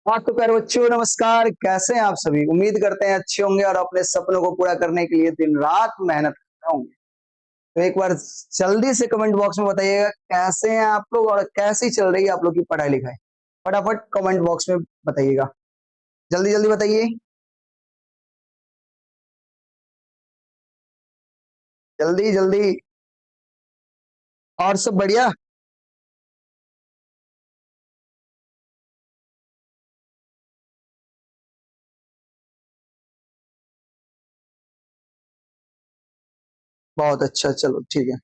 हाँ तो प्यारे बच्चों नमस्कार। कैसे हैं आप सभी? उम्मीद करते हैं अच्छे होंगे और अपने सपनों को पूरा करने के लिए दिन रात मेहनत कर रहे होंगे। तो एक बार जल्दी से कमेंट बॉक्स में बताइएगा कैसे हैं आप लोग और कैसी चल रही है आप लोग की पढ़ाई लिखाई। फटाफट कमेंट बॉक्स में बताइएगा, जल्दी जल्दी बताइए, जल्दी जल्दी। और सब बढ़िया? बहुत अच्छा, चलो ठीक है।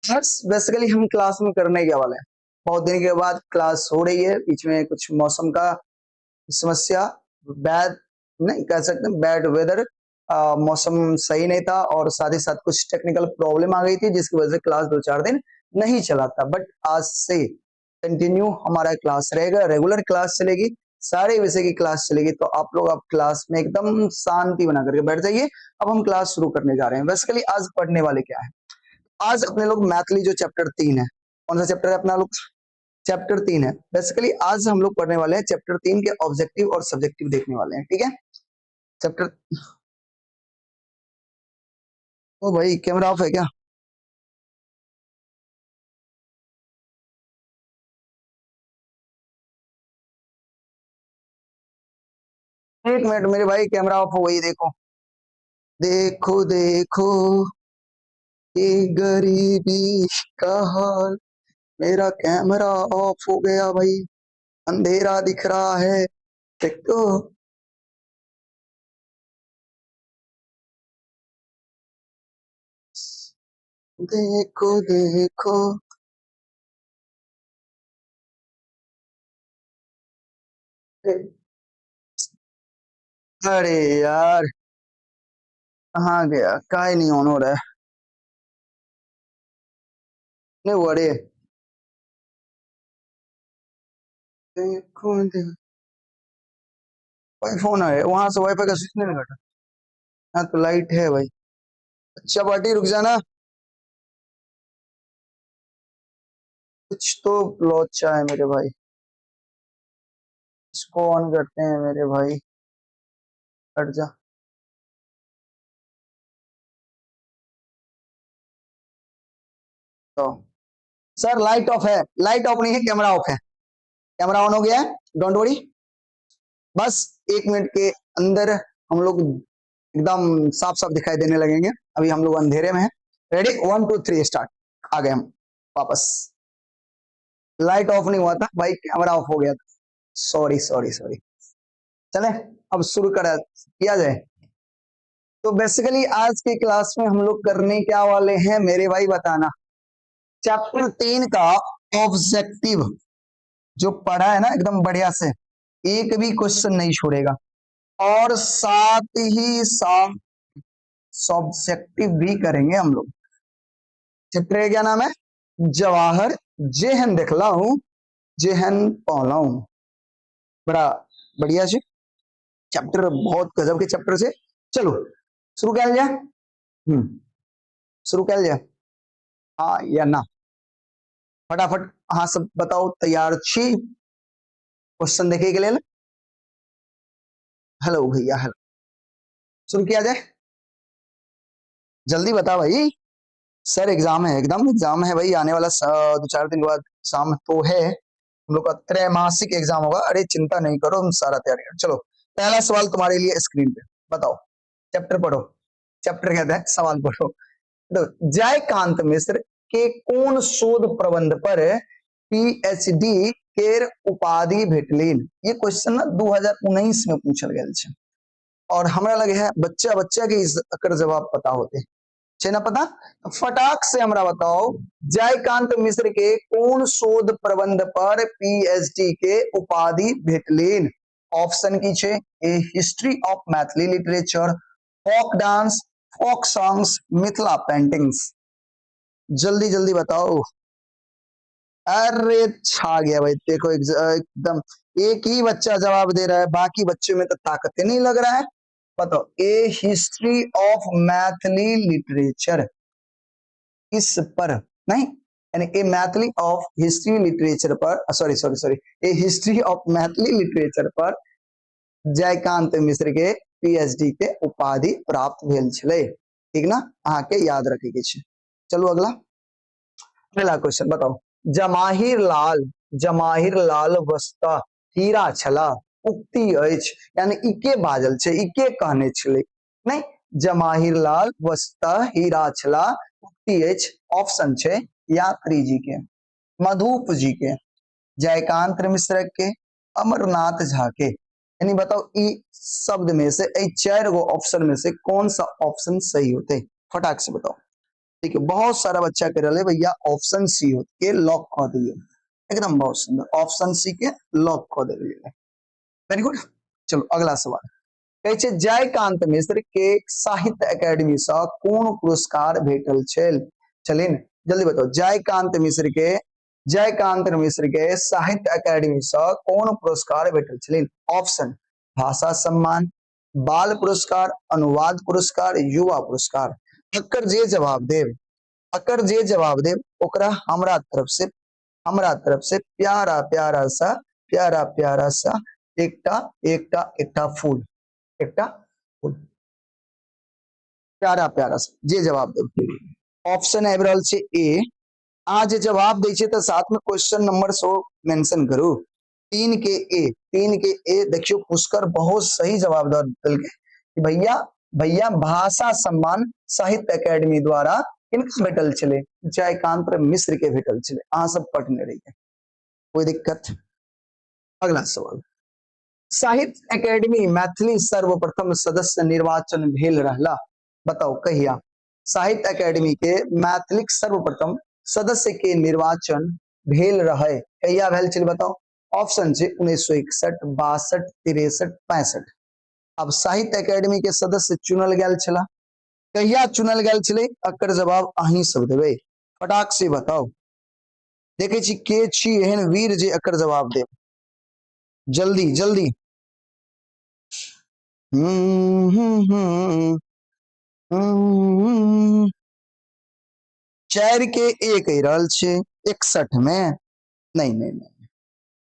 बस बेसिकली हम क्लास में करने के वाले हैं। बहुत दिन के बाद क्लास हो रही है, बीच में कुछ मौसम का समस्या, बैड नहीं कह सकते, बैड वेदर, मौसम सही नहीं था और साथ ही साथ कुछ टेक्निकल प्रॉब्लम आ गई थी जिसकी वजह से क्लास 2-4 दिन नहीं चला था। बट आज से कंटिन्यू हमारा क्लास रहेगा, रेगुलर क्लास चलेगी, सारे विषय की क्लास चलेगी। तो आप लोग अब क्लास में एकदम शांति बना करके बैठ जाइए। अब हम क्लास शुरू करने जा रहे हैं। बेसिकली आज पढ़ने वाले क्या है, आज अपने लोग मैथिली जो चैप्टर 3 है, कौन सा चैप्टर है अपना लोग? चैप्टर 3 है। बेसिकली आज हम लोग पढ़ने वाले हैं चैप्टर 3 के ऑब्जेक्टिव और सब्जेक्टिव देखने वाले हैं, ठीक है। चैप्टर ओ भाई कैमरा ऑफ है क्या? एक मिनट मेरे भाई, कैमरा ऑफ हो गई, देखो देखो देखो ये गरीबी का हाल। मेरा कैमरा ऑफ हो गया भाई, अंधेरा दिख रहा है, देखो। देखो देखो अरे यार कहाँ गया, काय नहीं ऑन हो रहा है। नहीं वो अरे देखो भाई फोन है वहां से, वाईफाई का स्विच नहीं लगा था। हाँ तो लाइट है भाई। अच्छा पार्टी रुक जाना, कुछ तो लोचा है मेरे भाई। इसको ऑन करते हैं मेरे भाई, हट जा। तो सर लाइट ऑफ है, लाइट ऑफ नहीं है, कैमरा ऑफ है। कैमरा ऑन हो गया है, डोंट वरी। बस 1 मिनट के अंदर हम लोग एकदम साफ साफ दिखाई देने लगेंगे। अभी हम लोग अंधेरे में हैं। Ready, 1 2 3 start. आ गए हम वापस। लाइट ऑफ नहीं हुआ था भाई, कैमरा ऑफ हो गया था। Sorry sorry sorry. चले अब शुरू करा किया जाए। तो बेसिकली आज की क्लास में हम लोग करने क्या वाले हैं मेरे भाई, बताना। चैप्टर 3 का ऑब्जेक्टिव जो पढ़ा है ना एकदम बढ़िया से, एक भी क्वेश्चन नहीं छोड़ेगा। और साथ ही साथ सब्जेक्टिव भी करेंगे हम लोग। चैप्टर का क्या नाम है? जवाहर जेहन देखला हूं, जेहन पौला हूं। बड़ा बढ़िया जी चैप्टर, बहुत गजब के चैप्टर से। चलो शुरू कर लिया। शुरू कर लिया, हाँ या ना? फटाफट हाँ सब बताओ, तैयार छी क्वेश्चन देखे के लिए? हेलो भैया, हेलो। शुरू किया जाए, जल्दी बता भाई। सर एग्जाम है, एकदम एग्जाम है भाई, आने वाला 2-4 दिन के बाद एग्जाम तो है। हम लोग का त्रैमासिक एग्जाम होगा। अरे चिंता नहीं करो, हम सारा तैयारी कर। चलो पहला सवाल तुम्हारे लिए स्क्रीन पे, बताओ। चैप्टर पढ़ो, चैप्टर कहता है सवाल पढ़ो। तो जयकांत मिश्र के कौन शोध प्रबंध पर पीएचडी केर उपाधि भेटलीन? ये क्वेश्चन ना 2019 में पूछल गया छे और हमरा लगे है बच्चा बच्चा के एकर जवाब पता होते छे ना पता। तो फटाक से हमरा बताओ, जयकांत मिश्र के कौन शोध प्रबंध पर पीएचडी के उपाधि भेटलीन? ऑप्शन की छे, A history of Maithili literature, folk dance, folk songs, Mithila paintings. जल्दी जल्दी बताओ। अरे छा गया भाई, देखो एकदम एक ही बच्चा जवाब दे रहा है, बाकी बच्चों में तो ताकत ही नहीं लग रहा है। बताओ, ए हिस्ट्री ऑफ मैथिली लिटरेचर, इस पर नहीं, यानी ए मैथिली ऑफ हिस्ट्री लिटरेचर पर sorry A history of Maithili literature पर जयकांत मिश्र के पीएचडी के उपाधि प्राप्त भेल छलै। ठीक ना, अहाँ के याद रखे के छै। चलो अगला क्वेश्चन बताओ। जमाहिर लाल वस्तुतः हीरा छला उक्ति अछि, यानी ई के बाजल छै, ई के कहने छलै, नहीं जमाहिर लाल वस्तुतः हीरा छला उक्ति अछि। ऑप्शन छै यात्री जी के, मधुप जी के, जयकांत मिश्र के, अमरनाथ झा के। यानी बताओ ई शब्द में से, ए 4 गो ऑप्शन में से कौन सा ऑप्शन सही होते, फटाक से बताओ। ठीक है, बहुत सारा बच्चा कह रहे भैया ऑप्शन सी होते, लॉक कर दिए, एकदम बहुत सुंदर, ऑप्शन सी के लॉक कर दिए। Very good. चलो अगला सवाल कहै छै जयकांत मिश्र के साहित्य अकादमी से कोन पुरस्कार भेटल छलिन, जल्दी बताओ। जयकांत मिश्र के साहित्य अकादमी से कोन पुरस्कार भेटल छलिन। ऑप्शन भाषा सम्मान, बाल पुरस्कार, अनुवाद पुरस्कार, युवा पुरस्कार। अकर जे जवाब देव ओकरा हमरा तरफ से प्यारा प्यारा सा एकटा फूल प्यारा सा जे जवाब देव। ऑप्शन आबि रहल छै ए। अहाँ जे जवाब दै छियै तऽ साथ में क्वेश्चन नंबर 100 मेंशन करू। 3 के ए देखियो पुष्कर बहुत सही जवाब दे देलकै। भैया भाषा सम्मान साहित्य अकादमी द्वारा किनका भेटल छलै, जयकांत मिश्र के भेटल छलै। अहाँ सब पढ़ने रहिए, कोई दिक्कत। अगला सवाल, साहित्य अकादमी मैथिली सर्वप्रथम सदस्य निर्वाचन भेल रहला, बताओ कहिया। साहित्य अकादमी के मैथिली सर्वप्रथम सदस्य के निर्वाचन भेल रहे, कहिया भेल छलै बताओ। ऑप्शन छै 1961, 62, 63, 65। अब साहित्य अकादमी के सदस्य चुनल गेल छला, कहिया चुनल गेल छलै, एकर जवाब अहीं सब देबै, फटाक से बताओ। देखे छी के छी एहन वीर जे एकर जवाब देब, जल्दी जल्दी। 4 के ए कह रहल छै, 61 में नहीं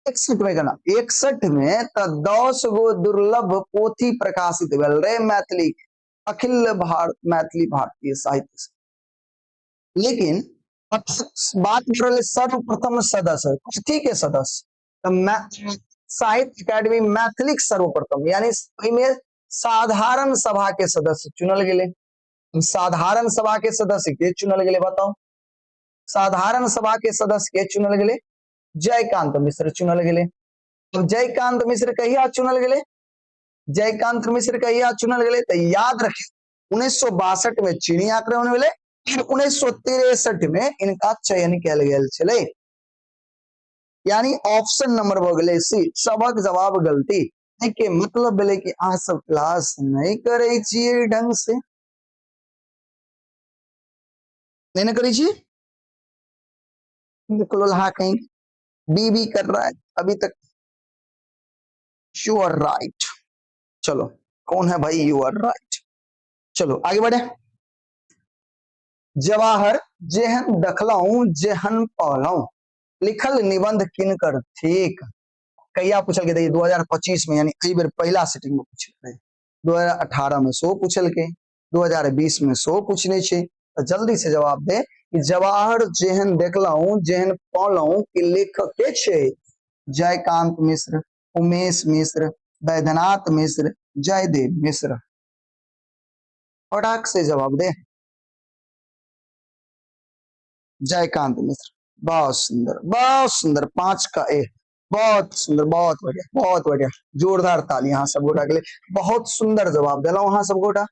61 में केना, 61 में तो 10 गो दुर्लभ पोथी प्रकाशित भेल रहे मैथिली, अखिल भारत मैथिली भारतीय साहित्य। लेकिन बात कर रहे सर्वप्रथम सदस्य, कथी के सदस्य, साहित्य अकादमी मैथिली सर्वप्रथम, यानी में साधारण सभा के सदस्य चुनल गेले। साधारण सभा के सदस्य के चुनल गेले बताओ। साधारण सभा के सदस्य के चुनल गेले, जयकांत मिश्र चुनल गेले। तो जयकांत मिश्र कहिया चुनल गेले, जयकांत मिश्र कहिया चुनल गेले, तो याद रखे 1962 में चीनी आक्रमण भेले, 1963 में इनका चयन किया गेल छले। यानी ऑप्शन नंबर भ गेले सी, सबक जवाब गलती के मतलब भेले कि अहाँ सब क्लास नहीं करे छिए ढंग से, नहीं करे छिए। लोल्हा कहीं बीबी कर रहा है अभी तक। You are right. चलो कौन है भाई, यू आर राइट। चलो आगे बढ़े। जवाहर जेहन देखलऊ जेहन पढ़लऊ लिखल निबंध किनकर ठीक, कहिया पूछल के, 2025 में, यानी एई बेर पहला सेटिंग में पूछल रहे। 2018 में 100 पूछल के, 2020 में 100 पूछने छे। तो जल्दी से जवाब दे कि जवाहर जेहन देखलऊ जेहन पढ़लऊ कि लेखक के छे, जयकांत मिश्र, उमेश मिश्र, वैद्यनाथ मिश्र, जयदेव मिश्र। फटाक से जवाब दे। जयकांत मिश्र, बहुत सुंदर 5 का ए, बहुत सुंदर, बहुत बढ़िया, जोरदार ताली यहाँ सब गोटा के लिए। बहुत सुंदर जवाब दिलाओ यहाँ सब गोटा,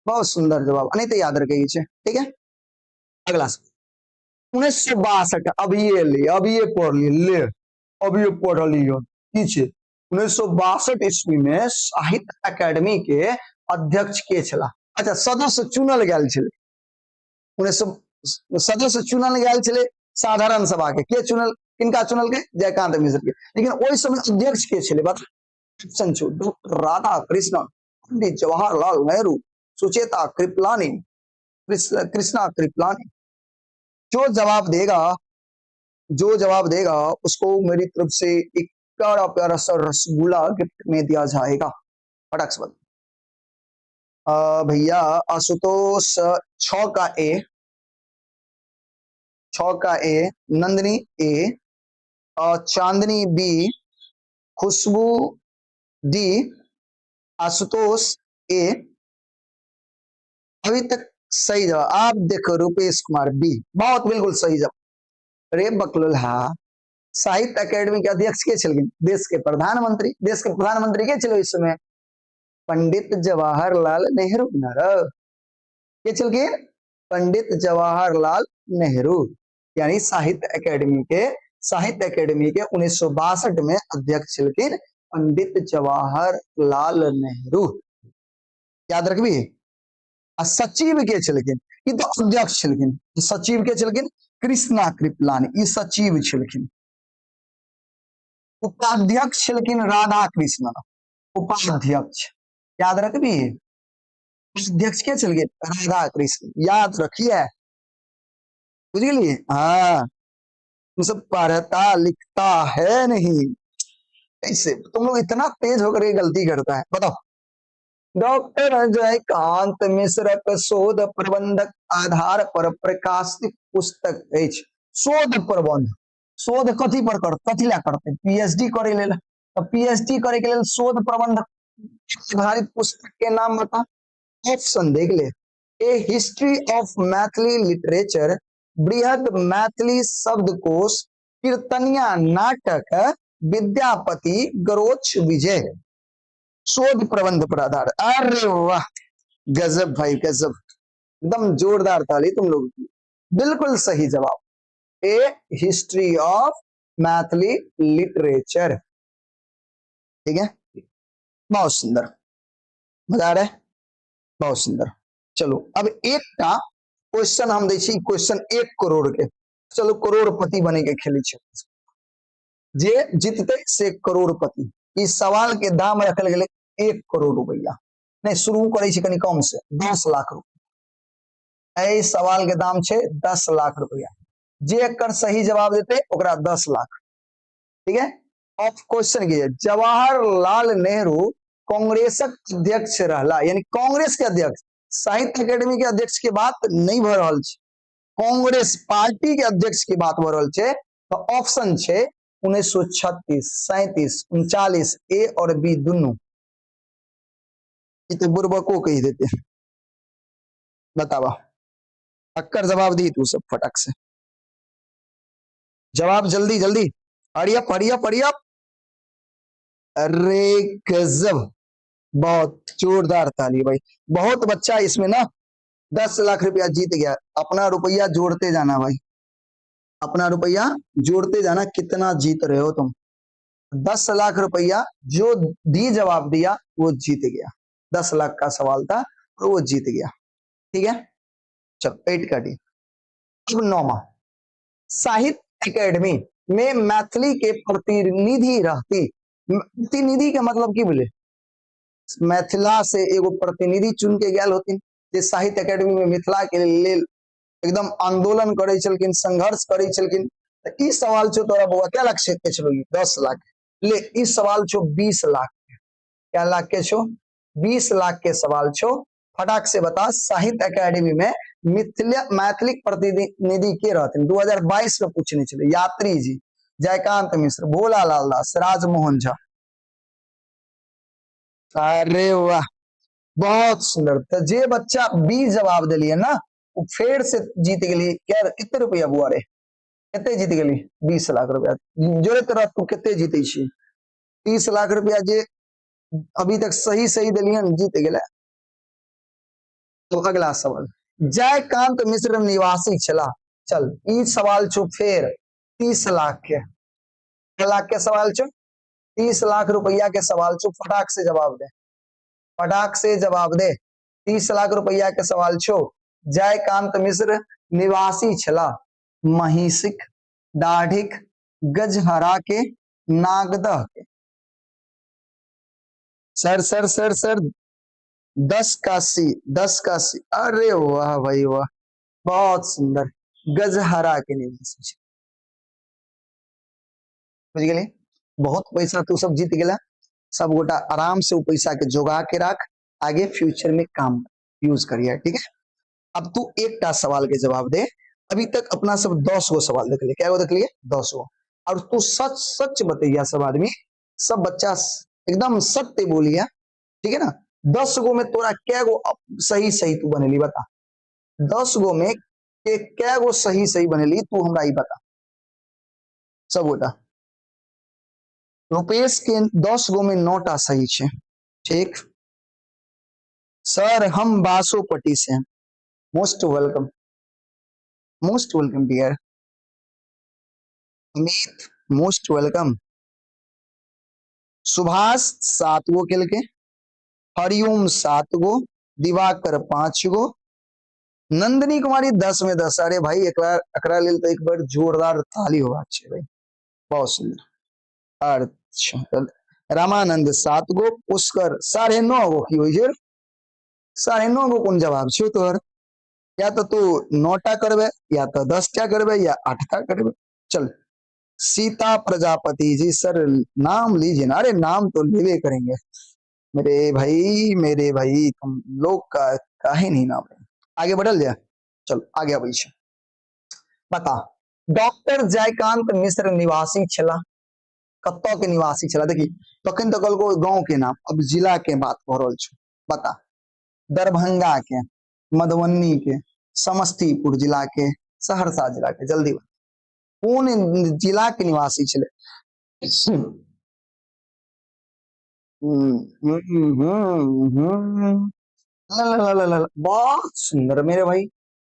बहुत सुंदर जवाब, नहीं तो याद रखिए। ठीक है, अगला 1962, अभी ये पढ़ ले, अभी ये पढ़ लियो की छे। 1962 ईस्वी में साहित्य अकादमी के अध्यक्ष के छला, अच्छा सदस्य चुनल गेल छले। 1900 सदस्य चुनल गेल छले साधारण सभा के चुनल, किनका चुनल के, जयकांत मिश्र के। लेकिन ओइ समय अध्यक्ष के छले बता। ऑप्शन छो डॉक्टर राधा कृष्णन, पंडित जवाहरलाल नेहरू, सुचेता कृपलानी, कृष्णा कृपलानी। जो जवाब देगा उसको मेरी तरफ से एक प्यारा प्यारा सा रसगुल्ला गिफ्ट में दिया जाएगा। फटाक से भैया आशुतोष 6 का ए, 6 का ए, नंदनी ए, चांदनी बी, खुशबू डी, आशुतोष ए। अभी तक सही जवाब आप देखो रुपेश कुमार बी, बहुत बिल्कुल सही जवाब। रे बकलुल्हा साहित्य अकेडमी के अध्यक्ष के छलखिन? देश के प्रधानमंत्री के छलो इस समय? पंडित जवाहरलाल नेहरू न के छलखिन? पंडित जवाहरलाल नेहरू, यानी साहित्य अकेडमी के 1962 में अध्यक्ष छलखिन पंडित जवाहरलाल नेहरू, याद रखबी। सचिव के छलखिन? ई तो अध्यक्ष छलखिन। सचिव के छलखिन कृष्णा कृपलानी, ई सचिव छलखिन। उपाध्यक्ष छलखिन राधा कृष्ण, उपाध्यक्ष, याद रखबी। अध्यक्ष के छलखिन राधा कृष्ण, याद रखिए, बुझ गए। हाँ, तुम सब पढ़ता लिखता है नहीं, कैसे तुम लोग इतना तेज होकर ये गलती करता है, बताओ। डॉक्टर अजय कांत मिश्र शोध प्रबंधक आधार पर प्रकाशित पुस्तक अछि। शोध प्रबंध, शोध कथी पर कथी ला करते? पीएचडी करे लेल। तो पीएचडी करे के लेल शोध प्रबंध आधारित पुस्तक के नाम बता। ऑप्शन देख ले। ए हिस्ट्री ऑफ मैथिली लिटरेचर, बृहद मैथिली शब्दकोश, कीर्तनिया नाटक, विद्यापति गरोच विजय। शोध प्रबंध पर आधार। अरे वाह, गजब भाई गजब, एकदम जोरदार ताली तुम लोग की। बिल्कुल सही जवाब, ए हिस्ट्री ऑफ मैथिली लिटरेचर। ठीक है, बहुत सुंदर, मजा आ रहा है, बहुत सुंदर। चलो अब एक का क्वेश्चन हम देखी, क्वेश्चन 1 करोड़ के। चलो करोड़पति बने के खेली छे, जे जीतते से करोड़पति। इस सवाल के दाम रखल गेले 1 करोड़ रुपया, नहीं शुरू करे कनी कम से 10 लाख रुपया। ए सवाल के दाम छे 10 लाख रुपया। जे कर सही जवाब देते ओकरा 10 लाख। ठीक है, अब क्वेश्चन कीजिए, जवाहरलाल नेहरू कांग्रेसक अध्यक्ष रहला, यानी कांग्रेस के अध्यक्ष, साहित्य अकेडमी के अध्यक्ष के बात नहीं भ रहल छे, कांग्रेस पार्टी के अध्यक्ष की बात भ रहल छे। तो ऑप्शन छे 1936, 37, 39, ए और बी दोनों। तो बुर्बको कही देते, बतावा। अक्कर जवाब दी तू सब फटक से, जवाब जल्दी जल्दी, हरियप हरियप हरियप। अरे गजब, बहुत जोरदार ताली भाई। बहुत बच्चा इसमें ना 10 लाख रुपया जीत गया। अपना रुपया जोड़ते जाना भाई, अपना रुपया जोड़ते जाना, कितना जीत रहे हो तुम। 10 लाख रुपया जो दी जवाब दिया वो जीत गया। 10 लाख का सवाल था और वो जीत गया। ठीक है, चलो 8 का डी। अब 9वां, साहित्य अकेडमी में मैथिली के प्रतिनिधि रहती। प्रतिनिधि का मतलब की बोले? मैथिला से एगो प्रतिनिधि चुन के गया होती, जे साहित्य अकेडमी में मिथिला के लेल एकदम आंदोलन करे चलकिन, संघर्ष करे चलकिन। तो इस सवाल छो तोरा बुआ क्या लाख से के चलो 10 लाख ले, इस सवाल छो 20 लाख। क्या लाख के छो? 20 लाख के सवाल छो। फटाक से बता, साहित्य अकेडमी में मैथिली प्रतिनिधि के रहते? 2022 में पूछने चले, यात्री जी, जयकांत मिश्र, भोला लाल दास, राजमोहन झा। अरे वाह, बहुत सुंदर। तो जे बच्चा बी जवाब दिलिए ना वो फिर से जीत गई। क्या कितने रुपया बुआ रे, कितने जीत गई? 20 लाख रुपया। जोरे तरह तू कितने जीते छी? 30 लाख रुपया जे अभी तक सही सही दिलिए जीत गए। तो अगला सवाल, जयकांत मिश्र निवासी छला। चल ई सवाल छो फिर 30 लाख के सवाल छो, 30 लाख रुपया के सवाल छो। फटाक से जवाब दे, फटाक से जवाब दे। 30 लाख रुपया के सवाल छो। जयकांत मिश्र निवासी छला महिषिक, दाढ़िक, गजहरा के, नागदह के। सर सर सर सर 10 का सी, 10 का सी। अरे वाह भाई वाह, बहुत सुंदर। गजहरा के निवासी छे। बुझ गेली? बहुत पैसा तू सब जीत गेला, सब गोटा आराम से वो पैसा के जोगा के रख, आगे फ्यूचर में काम यूज करिए, ठीक है? अब तू एक टा सवाल के जवाब दे। अभी तक अपना सब 10 गो सवाल देख लिए, क्या गो देख लिए? 10 गो। और तू सच सच बतैया सब आदमी, सब बच्चा एकदम सत्य बोलिया, ठीक है ना? 10 गो में तोरा क्या गो सही सही तू बनेली बता। 10 गो में क्या गो सही सही बनेली तू हमरा ही बता सब गोटा। रुपेश के 10 गो में 9 टा सही छे, ठीक? सर हम बासोपट्टी से हैं। Most welcome, most welcome dear. Amit most welcome. Subhash 7 गो खेल के, हरिओम 7 गो, दिवाकर 5 गो, नंदनी कुमारी 10 में 10। अरे भाई एकरा लेल तो एक बार जोरदार ताली होगा अच्छे भाई, बहुत सुंदर। अच्छा रामानंद 7 गो, पुष्कर 9.5 गो की होई छै। 9.5 गो कौन जवाब छो तोहर? या तो तू 9 टा करबे, या तो 10 टा करबे, या 8 टा करबे। चल सीता प्रजापति जी, सर नाम लीजिए ना। अरे नाम तो लेवे करेंगे मेरे भाई तुम लोग का काहे नहीं नाम है? आगे बढ़ल जाए, चलो आगे अबै छै। बता डॉक्टर जयकांत मिश्र निवासी छला, कत्तो के निवासी छला? देखी तखन तक कहलको गांव के नाम, अब जिला के बात कह रहल छौ। बता दरभंगा के, मधुबनी के, समस्तीपुर जिला के, सहरसा जिला के, जल्दी बता कौन जिला के निवासी छले? बहुत सुंदर मेरे भाई,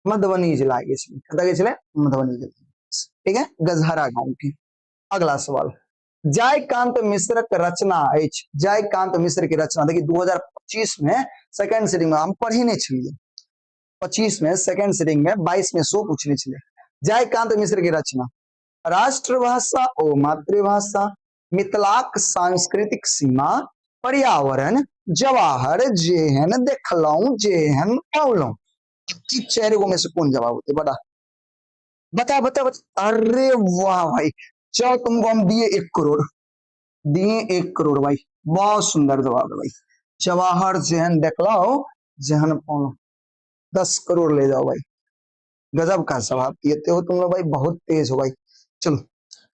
मधुबनी जिला के छले, कतऽ के छले? मधुबनी जिला, ठीक है, गजहरा गांव के। अगला सवाल, जयकांत मिश्र के रचना अछि। जयकांत मिश्र की रचना देखिए 2025 में सेकंड सीटिंग में हम पढ़ेने छलिए, 25 में सेकंड सीटिंग में, 22 में 100 पूछने छले। जयकांत मिश्र की रचना, राष्ट्रभाषा ओ मातृभाषा, मिथिलाक सांस्कृतिक सीमा, पर्यावरण, जवाहर, जेहन देखलौं जेहन पौलौं। 4 गो में से कौन जवाब होते? बता बता बता बता। अरे वाह भाई, चलो तुमको हम दिए 1 करोड़, दिए 1 करोड़ भाई, बहुत सुंदर जवाब है भाई। जवाहर जेहन देखलौं जेहन पौलौं, 10 करोड़ ले जाओ भाई। गजब का जवाब दिए हो तुम लोग भाई, बहुत तेज हो भाई। चलो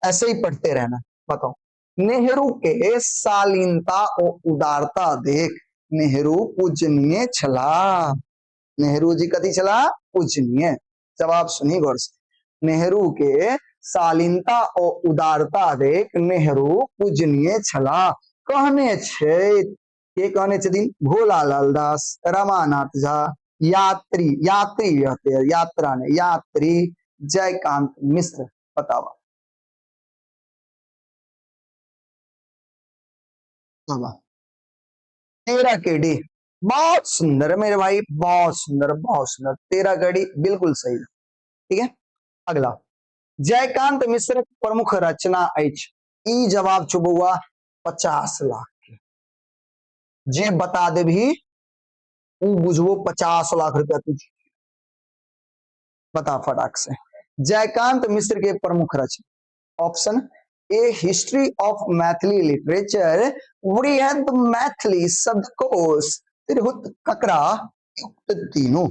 ऐसे ही पढ़ते रहना। बताओ नेहरू के शालीनता और उदारता देख नेहरू पूजनीय छला। नेहरू जी कथी छला? पूजनीय। जवाब सुनी गौर से, नेहरू के शालीनता और उदारता देख नेहरू पूजनीय छला। कहने छे के कहने छथिन? भोलालाल दास, रमानाथ झा, यात्री यात्री यात्रा ने यात्री जयकांत मिश्र। बतावा तेरा केडी, बहुत सुंदर है मेरे भाई, बहुत सुंदर बहुत सुंदर। तेरा केडी बिल्कुल सही, ठीक है। अगला, जयकांत मिश्र प्रमुख रचना अछि। ई जवाब छो बउआ 50 लाख के, जे बता दे भी उ बुझबो 50 लाख रुपया तू बता फटाक से। जयकांत मिश्र के प्रमुख रचना, option A history of Maithili literature, वृहद मैथिली शब्दकोश, तिरहुत ककरा, युक्त तीनों।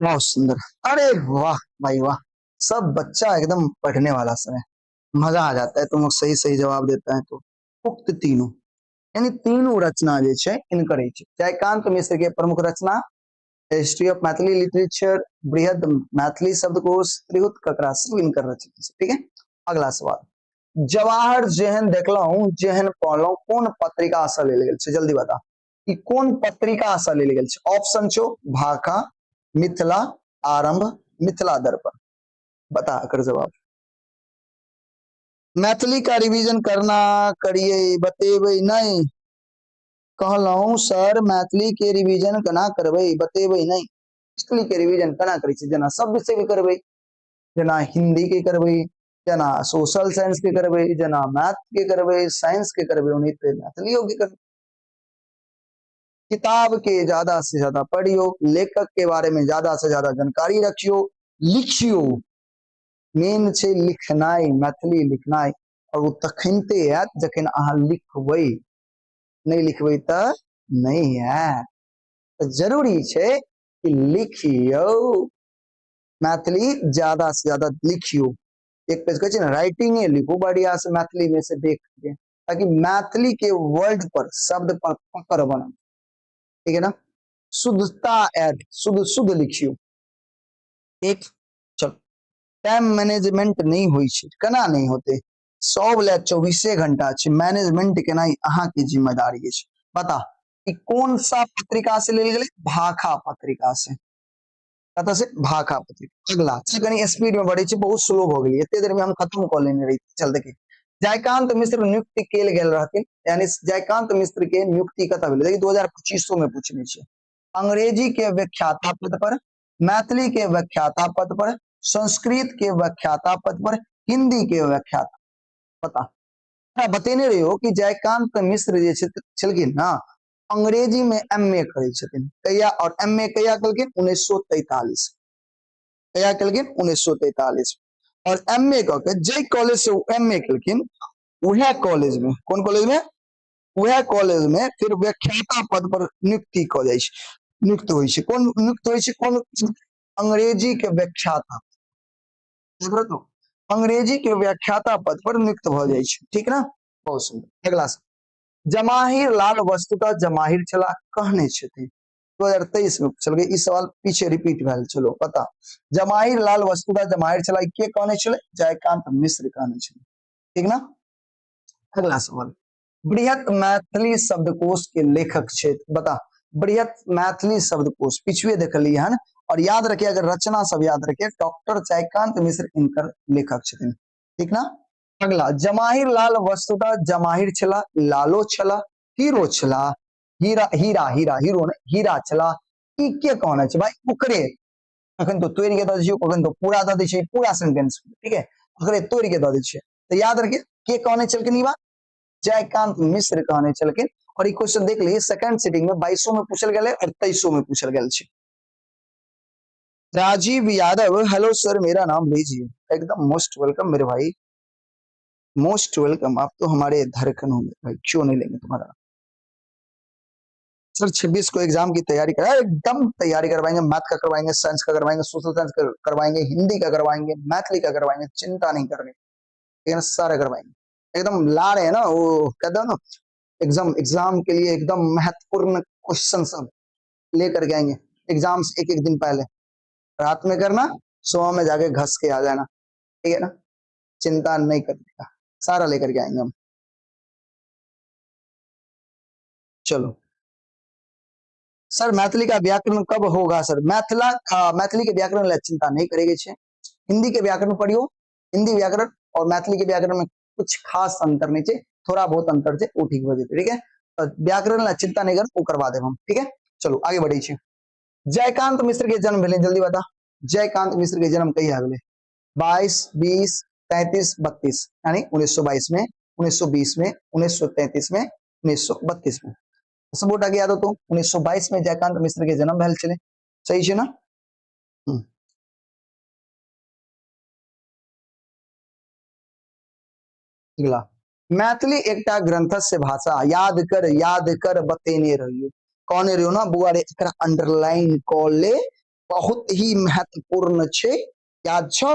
बहुत सुंदर, अरे वाह भाई वाह, सब बच्चा एकदम पढ़ने वाला समय, मजा आ जाता है तुम लोग सही सही जवाब देता है तो। उक्त तीनों यानी तीनों रचना जे छे इनकर है। जयकांत मिश्र के प्रमुख रचना हिस्ट्री ऑफ मैथिली लिटरेचर, बृहद मैथिली शब्दकोश, त्रिहुत ककरा, सब इनकर रचना है, ठीक है। अगला सवाल, जवाहर जेहन देखलौं जेहन पढ़लौं कौन पत्रिका से लेल गेल छे? जल्दी बता कि कौन पत्रिका से लेल गेल छे? ऑप्शन छो भाका, मिथिला आरंभ, मिथिला दर्पण। बता कर जवाब। मैथिली का रिवीजन करना करिए, बतेबे नहीं। कहलौं सर मैथिली के रिवीजन केना करबे, बतेबे नहीं। मैथिली के रिवीजन केना करै छी? जना सब विषय के करबे, जना हिंदी के करबे, जना सोशल साइंस के करबे, जना मैथ के करबे, साइंस के करबे, उन्हीं पे मैथिलियों के करबे। किताब के ज्यादा से ज्यादा पढ़ियो, लेखक के बारे में ज्यादा से ज्यादा जानकारी रखियो, लिखियो। मेन छै लिखनाइ, मैथिली लिखनाइ। और वो तखनते आयत जखन अहाँ लिखबै, नहीं लिखबै तऽ नहीं आयत। तो जरूरी छै कि लिखियो, मैथिली ज्यादा से ज्यादा लिखियो। एक पेज कहै छै ना, राइटिंगे लिखो बढ़िया से मैथिली में से देख के, ताकि मैथिली के वर्ड पर, शब्द पर पकड़ बने, ठीक है ना। शुद्धता ऐड, शुद्ध शुद्ध लिखियो। एक चलो, टाइम मैनेजमेंट नहीं होई छै, केना नहीं होते, सब ले 24 घंटा छै, मैनेजमेंट केनाई अहाँ की जिम्मेदारी छै। बता कि कौन सा पत्रिका से लेल गेलै, भाखा पत्रिका से, कत से, भाखा पत्रिका। अगला कनी स्पीड में बढ़े छै, बहुत स्लो भ गेलै, एते देर में हम खत्म क लेने रही। चल देखिए, जयकांत मिश्र नियुक्ति केल गेल रहथिन, यानी जयकांत मिश्र के नियुक्ति कत भेलै, देखिए 2025 में पूछने छै। अंग्रेजी के व्याख्याता पद पर, मैथिली के व्याख्याता पद पर, संस्कृत के व्याख्याता पद पर, हिंदी के व्याख्याता। पता बतेने रही हो कि जयकांत मिश्र जे छलखिन ना, अंग्रेजी में एमए करै छथिन कहिया, और एमए कहिया केलखिन, 1943। कहिया केलखिन, 1943। और एमए क के जे कॉलेज से एमए केलखिन, वह कॉलेज में, कौन कॉलेज में, वह कॉलेज में फिर व्याख्याता पद पर नियुक्ति क जाय छै, नियुक्त होय छै। कौन नियुक्त होय छै, कौन, अंग्रेजी के व्याख्याता, तो अंग्रेजी के व्याख्याता पद पर नियुक्त भ जाय छै, ठीक ना। बहुत सुंदर। अगला जमाहिर लाल वस्तुतः जमाहिर छला कहने छथिन, 2023 में पूछल गया। इस सवाल पीछे रिपीट भेल, चलो पता। जमाहिर लाल वस्तुतः जमाहिर छला के कहने छले, जयकांत मिश्र कहने छले, ठीक ना। अगला सवाल, बृहत मैथिली शब्दकोश के लेखक क्षेत्र बता। बृहत मैथिली शब्दकोश पिछुए देखलिए हन, और याद रखिए, अगर रचना सब याद रखिए, डॉक्टर जयकांत मिश्र इनकर लेखक छथिन, ठीक ना। अगला, जमाहिर लाल वस्तुतः जमाहिर छला, लालो छला, हीरो छला, हीरा हीरा हीरा हीरो ने हीरा छला, ई के कहने छै भाई, ओकरे अखन तो तोड़ के द दियो, अखन तो पूरा द दै छै, पूरा सेंटेंस, ठीक है, ओकरे तोड़ के द दै छै। तो याद रखिए के कहने छलखिन, ई बात जयकांत मिश्र कहने छलखिन। और ई क्वेश्चन देख लीजिए, सेकंड सिटिंग में 2200 में पूछल गेल और 2300 में पूछल गेल छै। राजीव यादव, हेलो सर, मेरा नाम लीजिए। एकदम मोस्ट वेलकम मेरे भाई, मोस्ट वेलकम। आप तो हमारे धड़कन होंगे भाई, क्यों नहीं लेंगे तुम्हारा। सर 26 को एग्जाम की तैयारी करा, एकदम तैयारी करवाएंगे, मैथ का करवाएंगे, साइंस का करवाएंगे, सोशल साइंस का करवाएंगे, हिंदी का करवाएंगे, मैथिली का करवाएंगे, चिंता नहीं करनी, लेकिन सारे करवाएंगे। एकदम ला रहे हैं ना, वो कहते हैं ना, एग्जाम एग्जाम के लिए एकदम महत्वपूर्ण क्वेश्चन सब लेकर के आएंगे, एग्जाम से एक एक दिन पहले। रात में करना, सुबह में जाके घस के आ जाना, ठीक है ना, चिंता नहीं करने का, सारा लेकर के आएंगे हम। चलो सर, मैथिली का व्याकरण कब होगा सर, मैथिली के व्याकरण ला चिंता नहीं करेगी छे, हिंदी के व्याकरण पढ़ियो, हिंदी व्याकरण और मैथिली के व्याकरण में कुछ खास अंतर नहीं छे, थोड़ा बहुत अंतर छे, वो ठीक हो जाते, ठीक है। तो व्याकरण ला चिंता नहीं कर, वो करवा देब हम, ठीक है। चलो आगे बढ़ी छे। जयकांत मिश्र के जन्म भेले, जल्दी बता, जयकांत मिश्र के जन्म कहिया भेले, 22, 20, 33, 32, यानी 1922 में, 1920 में, 1933 में, 1932 में। सबूत आगे याद हो तो 1922 में जयकांत मिश्र के जन्म भेल छले, सही छे ना। अगला, मैथिली एकटा ग्रंथस्य भाषा, याद कर बतेने रहियो, कहने रहियो ना बुआ रे, एकरा अंडरलाइन कर ले, बहुत ही महत्वपूर्ण छे, याद छो,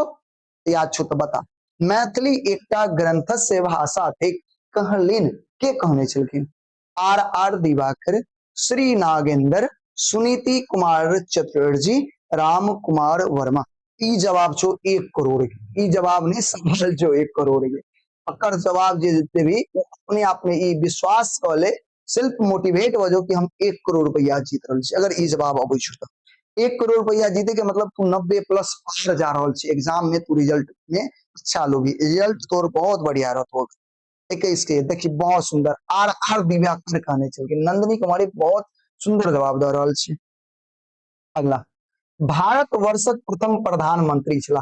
याद छो तो बता। मैथिली एकटा ग्रंथस्य भाषा थे, कहलिन के कहने छलखिन, आर आर दिवाकर, श्री नागेंद्र, सुनीति कुमार चटर्जी, राम कुमार वर्मा। ई जवाब छो 1 करोड़ के, ई जवाब नहीं सवाल जो 1 करोड़ के, अकर जवाब जे देते भी अपने आप में ई विश्वास कर ले, सेल्फ मोटिवेट हो जाओ कि हम 1 करोड़ रुपया जीत रहे छी, अगर ई जवाब अबै छ तो 1 करोड़ रुपया जीते के मतलब तू 90 प्लस पार जा रहा छी एग्जाम में, तू रिजल्ट में अच्छा लोगी, रिजल्ट तोर बहुत बढ़िया रहतो। 21 के देखी बहुत सुंदर, आर आर दिव्याकर कहने चल, नंदिनी कुमारी बहुत सुंदर जवाब दे रहल छी। अगला, भारत वर्षक प्रथम प्रधानमंत्री छला,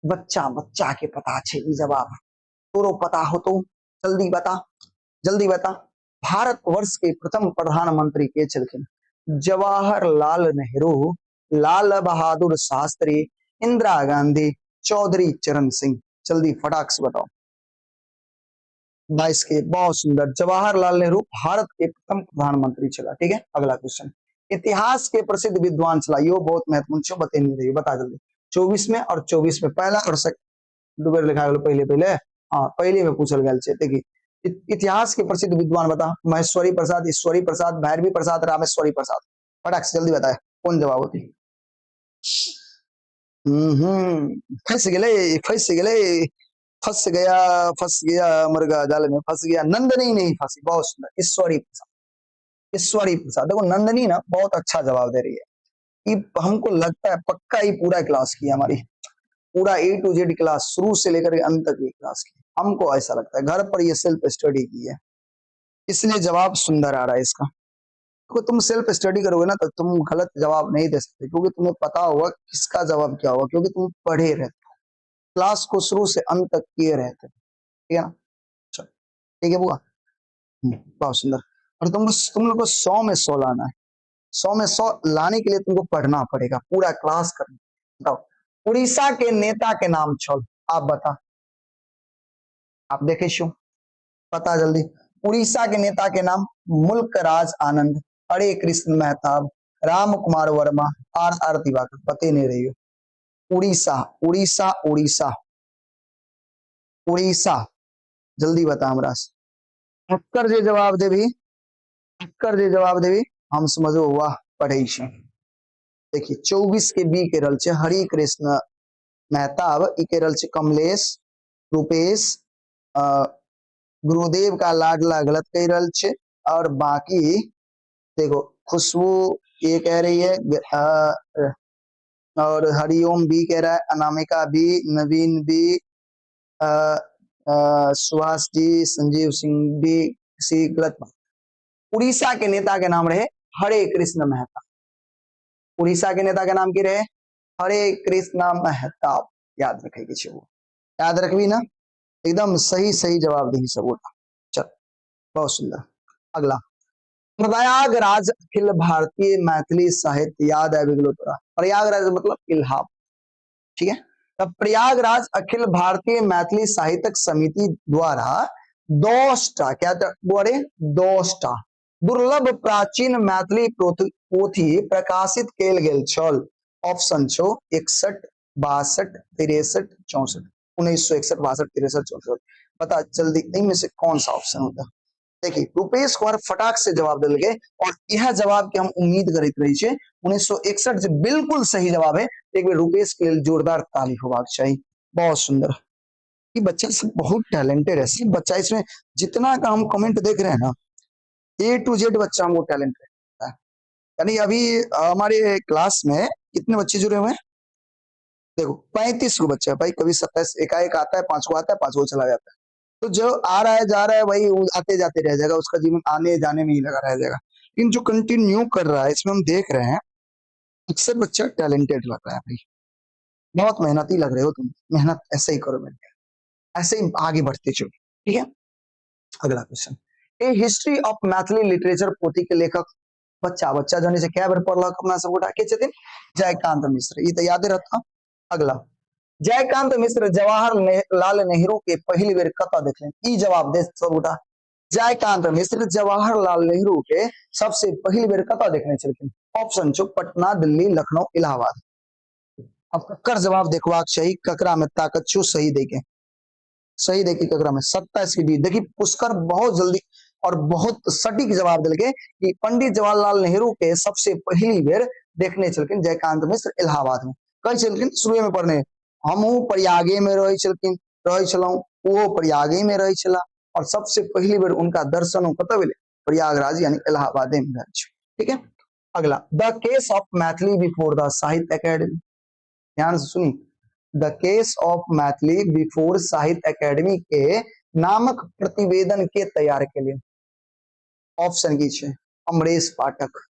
बच्चा बच्चा के पता छे ई जवाब, तोरो पता हो तो जल्दी बता, जल्दी बता। भारतवर्ष के प्रथम प्रधानमंत्री के छलखिन? जवाहरलाल नेहरू, लाल बहादुर शास्त्री, इंदिरा गांधी, चौधरी चरण सिंह। जल्दी फटाक से बताओ। 22 के, बहुत सुंदर। जवाहरलाल नेहरू भारत के प्रथम प्रधानमंत्री चला। ठीक है, अगला क्वेश्चन। इतिहास के प्रसिद्ध विद्वान चला, यो बहुत महत्वपूर्ण छो, बता नहीं रही, बता जल्दी। 24 में और 24 में पहला और दो बार लिखा गया पहले पहले, हाँ पहले में पूछल गया छे। देखिए इतिहास के प्रसिद्ध विद्वान बता। महेश्वरी प्रसाद, ईश्वरी प्रसाद, भैरवी प्रसाद, रामेश्वरी प्रसाद। फटाक से जल्दी बताए कौन जवाब होती। फंस गए, फंस गए, फंस गया, फंस गया, मुर्गा जाल में फंस गया। नंदनी नहीं फंसी, बहुत सुंदर, ईश्वरी प्रसाद, ईश्वरी प्रसाद। देखो नंदनी ना बहुत अच्छा जवाब दे रही है। कि हमको लगता है पक्का ही पूरा क्लास की हमारी, पूरा A to Z क्लास शुरू से लेकर अंत तक की क्लास की, हमको ऐसा लगता है। घर पर ये सेल्फ स्टडी की है, इसलिए जवाब सुंदर आ रहा है इसका। तो तुम सेल्फ स्टडी करोगे ना तो तुम गलत जवाब नहीं दे सकते, क्योंकि तुम्हें पता होगा किसका जवाब क्या होगा, क्योंकि तुम पढ़े रहते हो, क्लास को शुरू से अंत तक किए रहते हो। ठीक है ना, चलो ठीक है बुआ, बहुत सुंदर। और तुम लोग को 100 में 100 लाना है। 100 में 100 लाने के लिए तुमको पढ़ना पड़ेगा, पूरा क्लास करना। बताओ उड़ीसा के नेता के नाम छोड़, आप बता, आप देखे शो, पता जल्दी। उड़ीसा के नेता के नाम? मुल्क राज आनंद, हरे कृष्ण मेहताब, राम कुमार वर्मा, R दिवाकर। पते नहीं रही हो। उड़ीसा, उड़ीसा, उड़ीसा, उड़ीसा, जल्दी बता हमरा। अक्कर जे जवाब देवी, अक्कर जे जवाब देवी, हम समझो वाह पढ़े। देखिए 24 के बी के रल छे हरि कृष्ण मेहताब, ई के रल छे कमलेश, रूपेश, गुरुदेव का लाडला गलत कह रल छे। और बाकी देखो खुशबू ये कह रही है, और हरिओम बी कह रहा है, अनामिका बी, नवीन बी, सुहास जी, संजीव सिंह बी, सी गलत। उड़ीसा के नेता के नाम रहे हरे कृष्ण मेहता। उड़ीसा के नेता के नाम की रहे हरे कृष्ण मेहताब। याद रखेगी वो, याद रखबी ना, एकदम सही सही जवाब दी सब। चल बहुत सुंदर। अगला, प्रयागराज अखिल भारतीय मैथिली साहित्य, याद है बिगलो तोरा, प्रयागराज मतलब इलाहाबाद। ठीक है, तब प्रयागराज अखिल भारतीय मैथिली साहित्यक समिति द्वारा 10टा क्या बोले, 10टा दुर्लभ प्राचीन मैथिली पोथी प्रकाशित कैल गेल छल। ऑप्शन छो 61, 62, 63, 64। 1961, 62, 63, 64। पता जल्दी इनमें से कौन सा ऑप्शन होता है। देखिए रूपेश कुमार फटाक से जवाब दिल गए, और यह जवाब के हम उम्मीद करते रही छे। 1961 जो बिल्कुल सही जवाब है। एक बार रूपेश के लिए जोरदार ताली होगा चाहिए। बहुत सुंदर, ये बच्चा सब बहुत टैलेंटेड है। सिर्फ बच्चा इसमें जितना का हम कमेंट देख रहे हैं ना, A to Z बच्चा हमको टैलेंटेड है। यानी अभी हमारे क्लास में कितने बच्चे जुड़े हुए हैं, देखो 35 को बच्चा है भाई। कभी 27 एकाएक आता है, 5 को आता है, 5 को चला जाता है। तो जो आ रहा है जा रहा है वही आते जाते रह जाएगा, उसका जीवन आने जाने में ही लगा रह जाएगा। लेकिन जो कंटिन्यू कर रहा है इसमें हम देख रहे हैं अक्सर बच्चा टैलेंटेड लग रहा है भाई, बहुत मेहनती लग रहे हो तुम। मेहनत ऐसे ही करो बेटे, ऐसे ही आगे बढ़ते चलो। ठीक है, अगला question. A history of Maithili literature पोथी के लेखक बच्चा बच्चा जने से क्या बार पढ़लक अपना सब गोटा के छथिन, जयकांत मिश्र। ई तो याद रहता। अगला, जयकांत मिश्र जवाहरलाल नेहरू के पहली बेर कता देखले, ई जवाब दे सब गोटा। जयकांत मिश्र जवाहरलाल नेहरू के सबसे पहली बेर कता देखने छलखिन। ऑप्शन छो पटना, दिल्ली, लखनऊ, इलाहाबाद। अब ककर जवाब देखवाक चाहिए, ककरा में ताकत छो सही देके, सही देखी ककरा में। 27 की बीच देखी पुष्कर बहुत जल्दी और बहुत सटीक जवाब दिल के कि पंडित जवाहरलाल नेहरू के सबसे पहली बेर देखने चलकिन जयकांत मिश्र इलाहाबाद में। कई चलकिन शुरू में पढ़ने, हमहू प्रयागे में रहे चलकिन, रहे छलौं, वो प्रयागे में रहे छला, और सबसे पहली बेर उनका दर्शन कत मिले, प्रयागराज यानी इलाहाबाद में रहे। ठीक है, अगला, the case of Maithili before the साहित्य अकेडमी। ध्यान से सुनी, the case of Maithili before साहित्य अकेडमी के नामक प्रतिवेदन के तैयार के लिए ऑप्शन की छे अमरेश पाठक,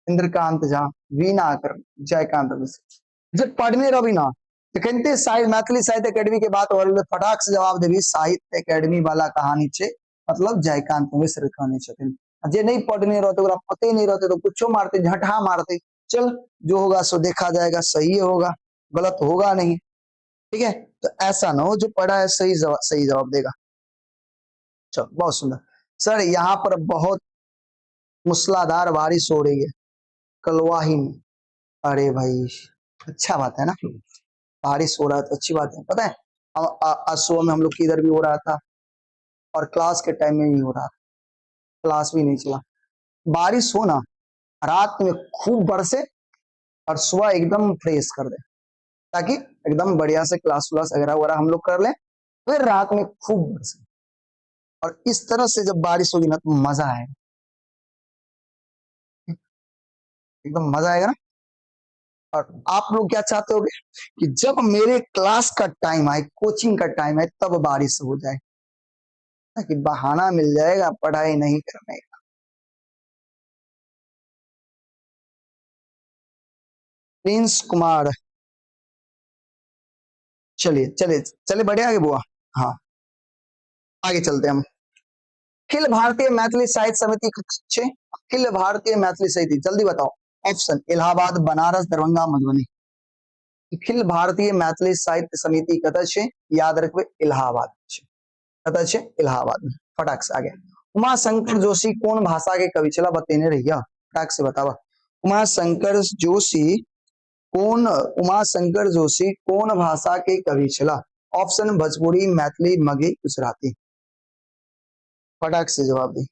इंद्रकांत झा, वीना कर, जयकांत मिश्र। जब पढ़ने रही ना तो कहते मैथिली साहित्य अकेडमी के बात और फटाक से जवाब देवी, साहित्य अकेडमी वाला कहानी छे मतलब जयकांत मिश्र कहने छथिन। जे नहीं पढ़ने रहते ओकरा पते नहीं रहते तो कुछो मारते, झटहा मारते, चल जो होगा सो देखा जाएगा, सही होगा, गलत होगा नहीं। ठीक है, तो ऐसा ना हो जो पढ़ा है सही जवाब देगा। चलो बहुत सुंदर। सर यहाँ पर बहुत मूसलाधार बारिश हो रही है कलवाही में। अरे भाई अच्छा बात है ना, बारिश हो रहा है तो अच्छी बात है। पता है आज सुबह में हम लोग की इधर भी हो रहा था और क्लास के टाइम में भी हो रहा था, क्लास भी नहीं चला। बारिश हो ना, रात में खूब बरसे और सुबह एकदम फ्रेश कर दे, ताकि एकदम बढ़िया से क्लास व्लास वगैरह वगैरह हम लोग कर ले, फिर रात में खूब बरसे। और इस तरह से जब बारिश होगी ना तो मजा आएगा, एकदम मजा आएगा ना। और आप लोग क्या चाहते होगे कि जब मेरे क्लास का टाइम आए, कोचिंग का टाइम आए, तब बारिश हो जाए, ताकि बहाना मिल जाएगा पढ़ाई नहीं करने का। प्रिंस कुमार, चलिए चलिए चलिए बढ़िया आगे बुआ। हाँ आगे चलते हैं हम। अखिल भारतीय मैथिली साहित्य समिति कक्ष, अखिल भारतीय मैथिली समिति, जल्दी बताओ। ऑप्शन इलाहाबाद, बनारस, दरभंगा, मधुबनी। अखिल भारतीय मैथिली साहित्य समिति कतऽ छै, याद रखबे इलाहाबाद छै, कतऽ छै इलाहाबाद में। फटाक से आगे। उमा शंकर जोशी कौन भाषा के कवि छला, बतेने रहिया, फटाक से बतावा। उमा शंकर जोशी कौन, उमा शंकर जोशी कौन भाषा के कवि छला। ऑप्शन भोजपुरी, मैथिली, मगही, गुजराती। फटाक से जवाब दी।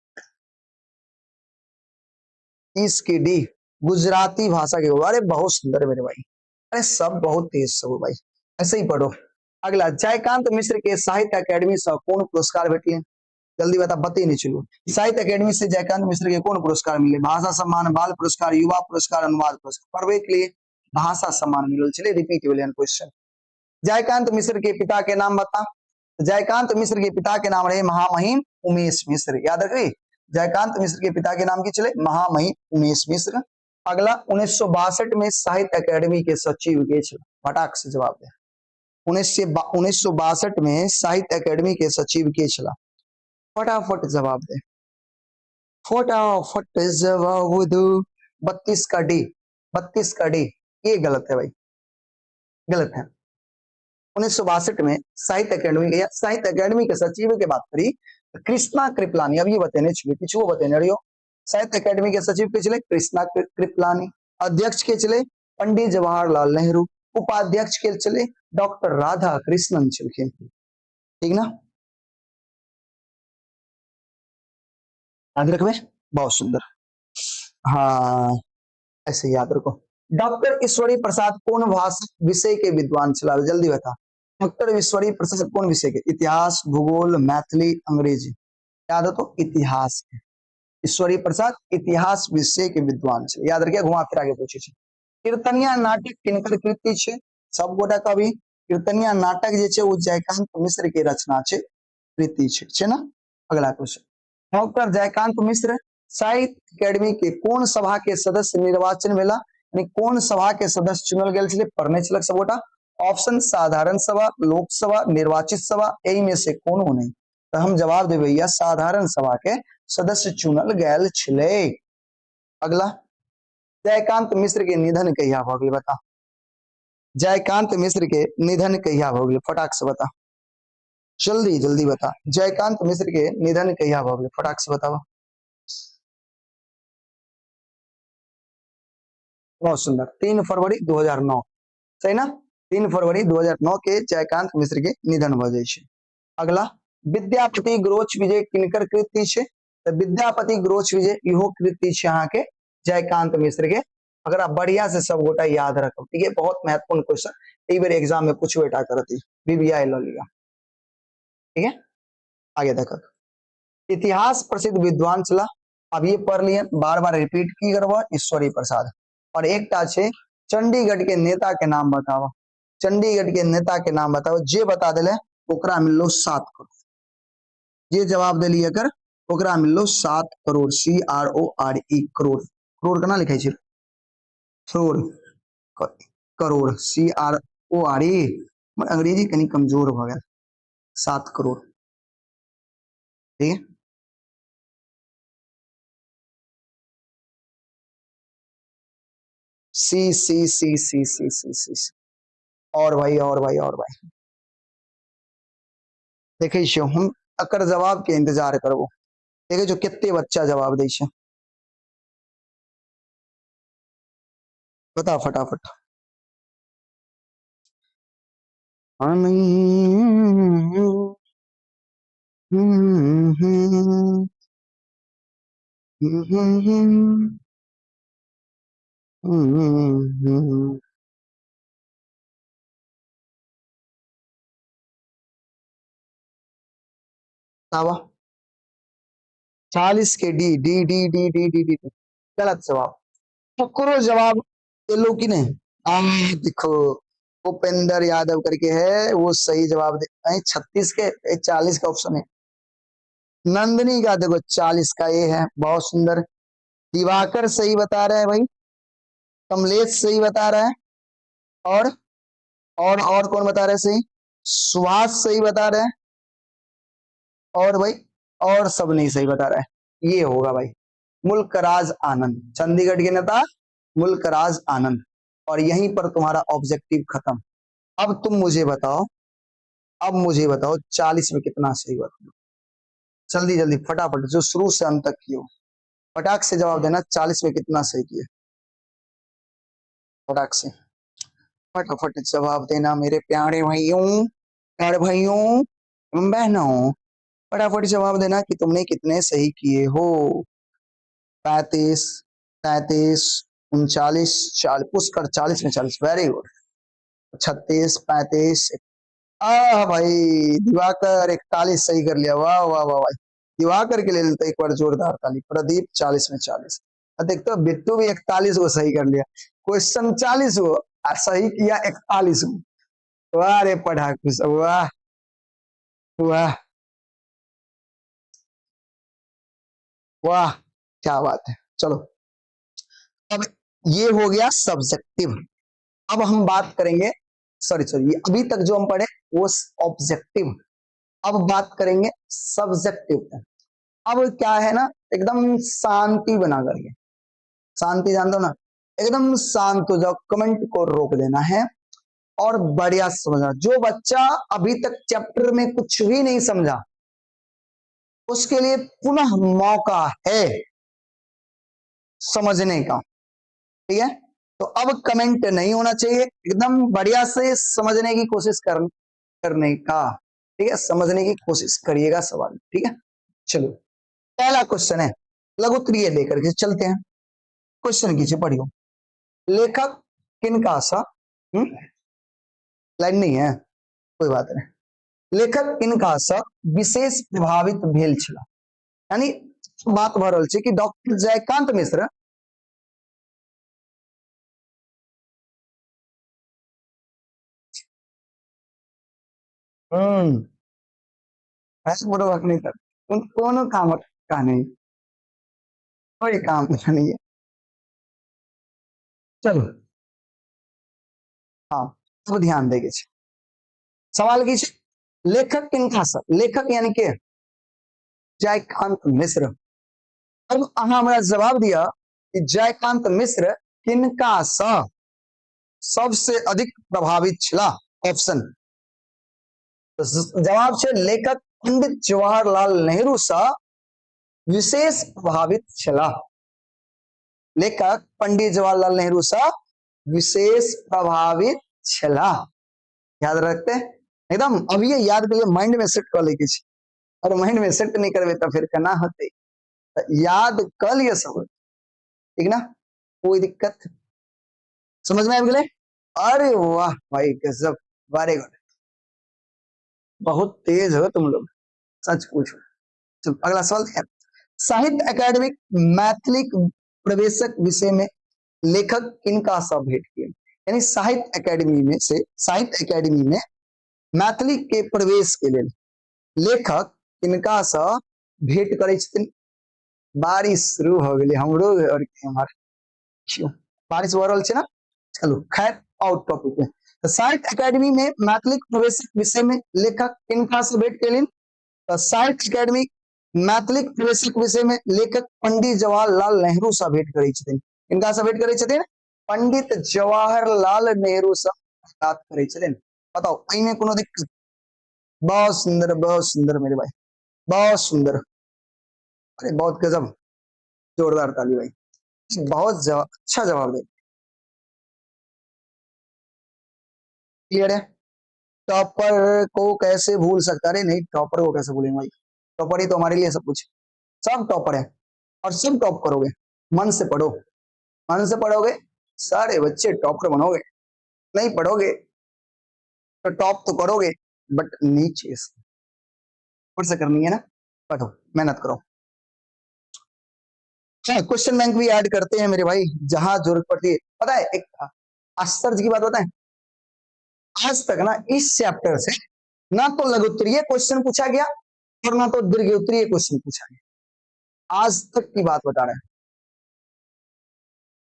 इसकी डी, गुजराती भाषा के। अरे बहुत सुंदर मेरे भाई, अरे सब बहुत तेज सब भाई, ऐसे ही पढ़ो। अगला, जयकांत मिश्र के साहित्य अकेडमी से कौन पुरस्कार भेटले, जल्दी बता, बते नहीं चलो। साहित्य अकेडमी से जयकांत मिश्र के कौन पुरस्कार मिले, भाषा सम्मान, बाल पुरस्कार, युवा पुरस्कार, अनुवाद पुरस्कार। पढ़वे के लिए भाषा सम्मान मिलल चले, रिपीट विलियन क्वेश्चन। जयकांत मिश्र के पिता के नाम बता। जयकांत मिश्र के पिता के नाम रहे महामहिम उमेश मिश्र, याद रखिए। जयकांत मिश्र के पिता के नाम की चले, महामहिम उमेश मिश्र। अगला, 1962 में साहित्य अकेडमी के सचिव के छे, फटाक से जवाब दे। 1962 में साहित्य अकेडमी के सचिव के छला, फटाफट जवाब दे, फटाफट जवाब दो। 32 का डी, 32 का डी, ये गलत है भाई, गलत है। 1962 में साहित्य अकेडमी के, साहित्य अकेडमी के सचिव के बात करी कृष्णा कृपलानी, अब ये बतेने छुए किछु बतेने रहियो। साहित्य अकेडमी के सचिव के चले कृष्णा कृपलानी, अध्यक्ष के चले पंडित जवाहरलाल नेहरू, उपाध्यक्ष के चले डॉक्टर राधा कृष्णन चलखिन, ठीक ना, याद रखबे, बहुत सुंदर। हाँ ऐसे याद रखो। डॉक्टर ईश्वरी प्रसाद कौन भाषा विषय के विद्वान चला, जल्दी बता। डॉक्टर ईश्वरी प्रसाद कौन विषय के, इतिहास, भूगोल, मैथिली, अंग्रेजी। याद हो तो इतिहास के, ईश्वरी प्रसाद इतिहास विषय के विद्वान छे, याद रखिए, घुमा फिरा के पूछे छे। कीर्तनिया नाटक किनकर कृति छे, सब गोटा कवि। कीर्तनिया नाटक जे छे वो जयकांत मिश्र के रचना छे, कृति छे ना। अगला क्वेश्चन, डॉक्टर जयकांत मिश्र साहित्य अकेडमी के कौन सभा के सदस्य निर्वाचन भेला, यानी कौन सभा के सदस्य चुनल गेल छे, पढ़ने छलक सब गोटा। ऑप्शन साधारण सभा, लोकसभा, निर्वाचित सभा, एही में से कोनो नहीं, तो हम जवाब देबे या साधारण सभा के सदस्य चुनल गेल छले। अगला, जयकांत मिश्र के निधन कहिया भ गेल, बता। जयकांत मिश्र के निधन कहिया भ गेल, फटाक से बता, जल्दी जल्दी बता। जयकांत मिश्र के निधन कहिया भ गेल, फटाक से बतावा। बहुत सुंदर, 3 फरवरी 2009, सही ना, 3 फरवरी 2009 के जयकांत मिश्र के निधन भ जाय छे। अगला, विद्यापति ग्रोच विजय किनकर कृति छे, तो विद्यापति ग्रोच विजय इहो कृति छे अहाँ के जयकांत मिश्र के। अगर आप बढ़िया से सब गोटा याद रखो, ठीक है, बहुत महत्वपूर्ण क्वेश्चन, एक बार एग्जाम में पूछ बेटा करती, बीबीआई लो लिया, ठीक है। आगे देखो, इतिहास प्रसिद्ध विद्वान चला, अब ये पढ़ लिए, बार बार रिपीट की करवा, ईश्वरी प्रसाद। और एक टा छे चंडीगढ़ के नेता के नाम बताओ, चंडीगढ़ के नेता के नाम बताओ, जे बता दिले ओकरा मिललो 7 करोड़, जे जवाब दिली अगर ओकरा मिललो 7 करोड़, CRORE, करोड़, करोड़ केना लिखै छै, करोड़, करोड़, CRORE, अंग्रेजी कनी कमजोर भ गेल, 7 करोड़, ठीक है। सी सी सी सी सी सी सी सी। और भाई और भाई और भाई देखे छो हम अकर जवाब के इंतजार करबो। देखे जो कितने बच्चा जवाब दे छे, बता फटाफट। बतावा 40 के D D D D D D D D. गलत जवाब। पकड़ो जवाब, ये लो कि नहीं। आ देखो भूपेंद्र यादव करके है, वो सही जवाब दे। 36 के 40 का ऑप्शन है। नंदनी का देखो 40 का ये है, बहुत सुंदर। दिवाकर सही बता रहा है भाई, कमलेश सही बता रहा है, और और कौन बता रहा है सही, सुहास सही बता रहा है, और भाई और सब नहीं सही बता रहा है। ये होगा भाई मुल्कराज आनंद, चंडीगढ़ के नेता मुल्कराज आनंद। और यहीं पर तुम्हारा ऑब्जेक्टिव खत्म। अब तुम मुझे बताओ, अब मुझे बताओ 40 में कितना सही बताओ, जल्दी जल्दी फटाफट, जो शुरू से अंत तक किए हो फटाक से जवाब देना। 40 में कितना सही किए, फटाक से फटाफट जवाब देना मेरे प्यारे भाइयों, प्यारे भाइयों बहनों, फटाफट जवाब देना कि तुमने कितने सही किए हो। 35, 33, 39, 40, पुष्कर 40 में 40, वेरी गुड। 36, 35, भाई दिवाकर 41 सही कर लिया, वाह वाह वाह भाई। दिवाकर के लिए एक बार जोरदार ताली। प्रदीप 40 में 40। देखते हो बिट्टू भी 41 को सही कर लिया, क्वेश्चन 40 को सही किया 41 को। वाह रे पढ़ाकू सब, वाह वाह वाह, क्या बात है। चलो अब ये हो गया सब्जेक्टिव। अब हम बात करेंगे, सॉरी सॉरी, अभी तक जो हम पढ़े वो ऑब्जेक्टिव। अब बात करेंगे सब्जेक्टिव। अब क्या है ना, एकदम शांति बना करके, शांति जान दो ना, एकदम शांत हो जाओ, कमेंट को रोक देना है और बढ़िया समझना। जो बच्चा अभी तक चैप्टर में कुछ भी नहीं समझा उसके लिए पुनः मौका है समझने का, ठीक है। तो अब कमेंट नहीं होना चाहिए, एकदम बढ़िया से समझने की कोशिश करने का, ठीक है, समझने की कोशिश करिएगा सवाल, ठीक है। चलो पहला क्वेश्चन है, लघुत्तरीय लेकर के चलते हैं। क्वेश्चन कीजिए, पढ़ियो। लेखक किनका सा, लाइन नहीं है, कोई बात नहीं। लेखक किनका सा विशेष प्रभावित भेल छला, यानी बात भरल छे कि डॉक्टर जयकांत मिश्र ऐसे बुरा वक्त नहीं कर, उन कोनो काम का नहीं, कोई काम का नहीं है। चलो हाँ, तो ध्यान देगे छे। सवाल की छे, लेखक किनका सा, लेखक यानी के जयकांत मिश्र। अब अहाँ हमरा जवाब दिया कि जयकांत मिश्र किनका सा सबसे अधिक प्रभावित छला, ऑप्शन। तो जवाब छे लेखक पंडित जवाहरलाल नेहरू सा विशेष प्रभावित छला। लेखक पंडित जवाहरलाल नेहरू सा विशेष प्रभावित छला। याद रखते एकदम, अब ये याद करिए, माइंड में सेट कर लेके छी। और माइंड में सेट नहीं करवे तो फिर केना होते, याद कर लिए सब, ठीक ना, कोई दिक्कत, समझ में आ गए। अरे वाह भाई गजब, वेरी गुड, बहुत तेज हो तुम लोग, सच पूछो। तो अगला सवाल है, साहित्य अकादमी मैथिली प्रवेशक विषय में लेखक किनका सा भेंट किए, यानी साहित्य अकादमी में से, साहित्य अकादमी में मैथिली के प्रवेश के लिए लेखक किनका सा भेंट करे छथिन। बारिश शुरू हो गई हमरो और हमार, बारिश हो रहल छे ना। चलो खैर आउट टॉपिक में, तो साहित्य अकादमी में मैथिली प्रवेशक विषय में लेखक किनका से भेंट केलिन। तो साहित्य अकादमी मैथिली प्रवेशक विषय में लेखक पंडित जवाहरलाल नेहरू से भेंट करे छथिन। किनका से भेंट करे छथिन, पंडित जवाहरलाल नेहरू से मुलाकात करे चले। बताओ कहीं में कोनो दिक्कत? बहुत सुंदर मेरे भाई, बहुत सुंदर। अरे बहुत गजब, जोरदार ताली भाई, अच्छा जवाब दे। क्लियर है? टॉपर को कैसे भूल सकता? अरे नहीं, टॉपर को कैसे भूलेंगे भाई, टॉपर ही तो हमारे लिए सब कुछ, सब टॉपर है और सब टॉप करोगे। मन से पढ़ो, मन से पढ़ोगे सारे बच्चे टॉपर बनोगे, नहीं पढ़ोगे तो टॉप तो करोगे बट नीचे से। ऊपर से करनी है ना, पढ़ो मेहनत करो। क्वेश्चन बैंक भी ऐड करते हैं मेरे भाई जहां जरूरत पड़ती है। पता है एक आश्चर्य की बात बताएं, आज तक ना इस चैप्टर से ना तो लघु उत्तरीय क्वेश्चन पूछा गया और ना तो दीर्घ उत्तरीय क्वेश्चन पूछा गया। आज तक की बात बता रहे हैं,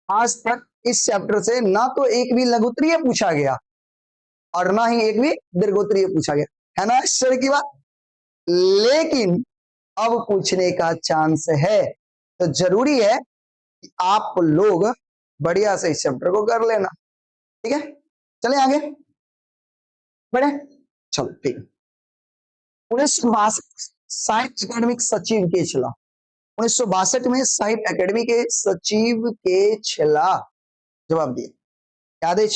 आज तक इस चैप्टर से ना तो एक भी लघु उत्तरीय पूछा गया और ना ही एक भी दीर्घ उत्तरीय पूछा गया, है ना आश्चर्य की बात। लेकिन अब पूछने का चांस है तो जरूरी है कि आप लोग बढ़िया से इस चैप्टर को कर लेना। ठीक है, चले आगे बढ़े, चलो ठीक। 1962 साहित्य अकादमिक सचिव के छिला, 1962 में साहित्य अकादमी के सचिव के छिला, जवाब दिए याद है?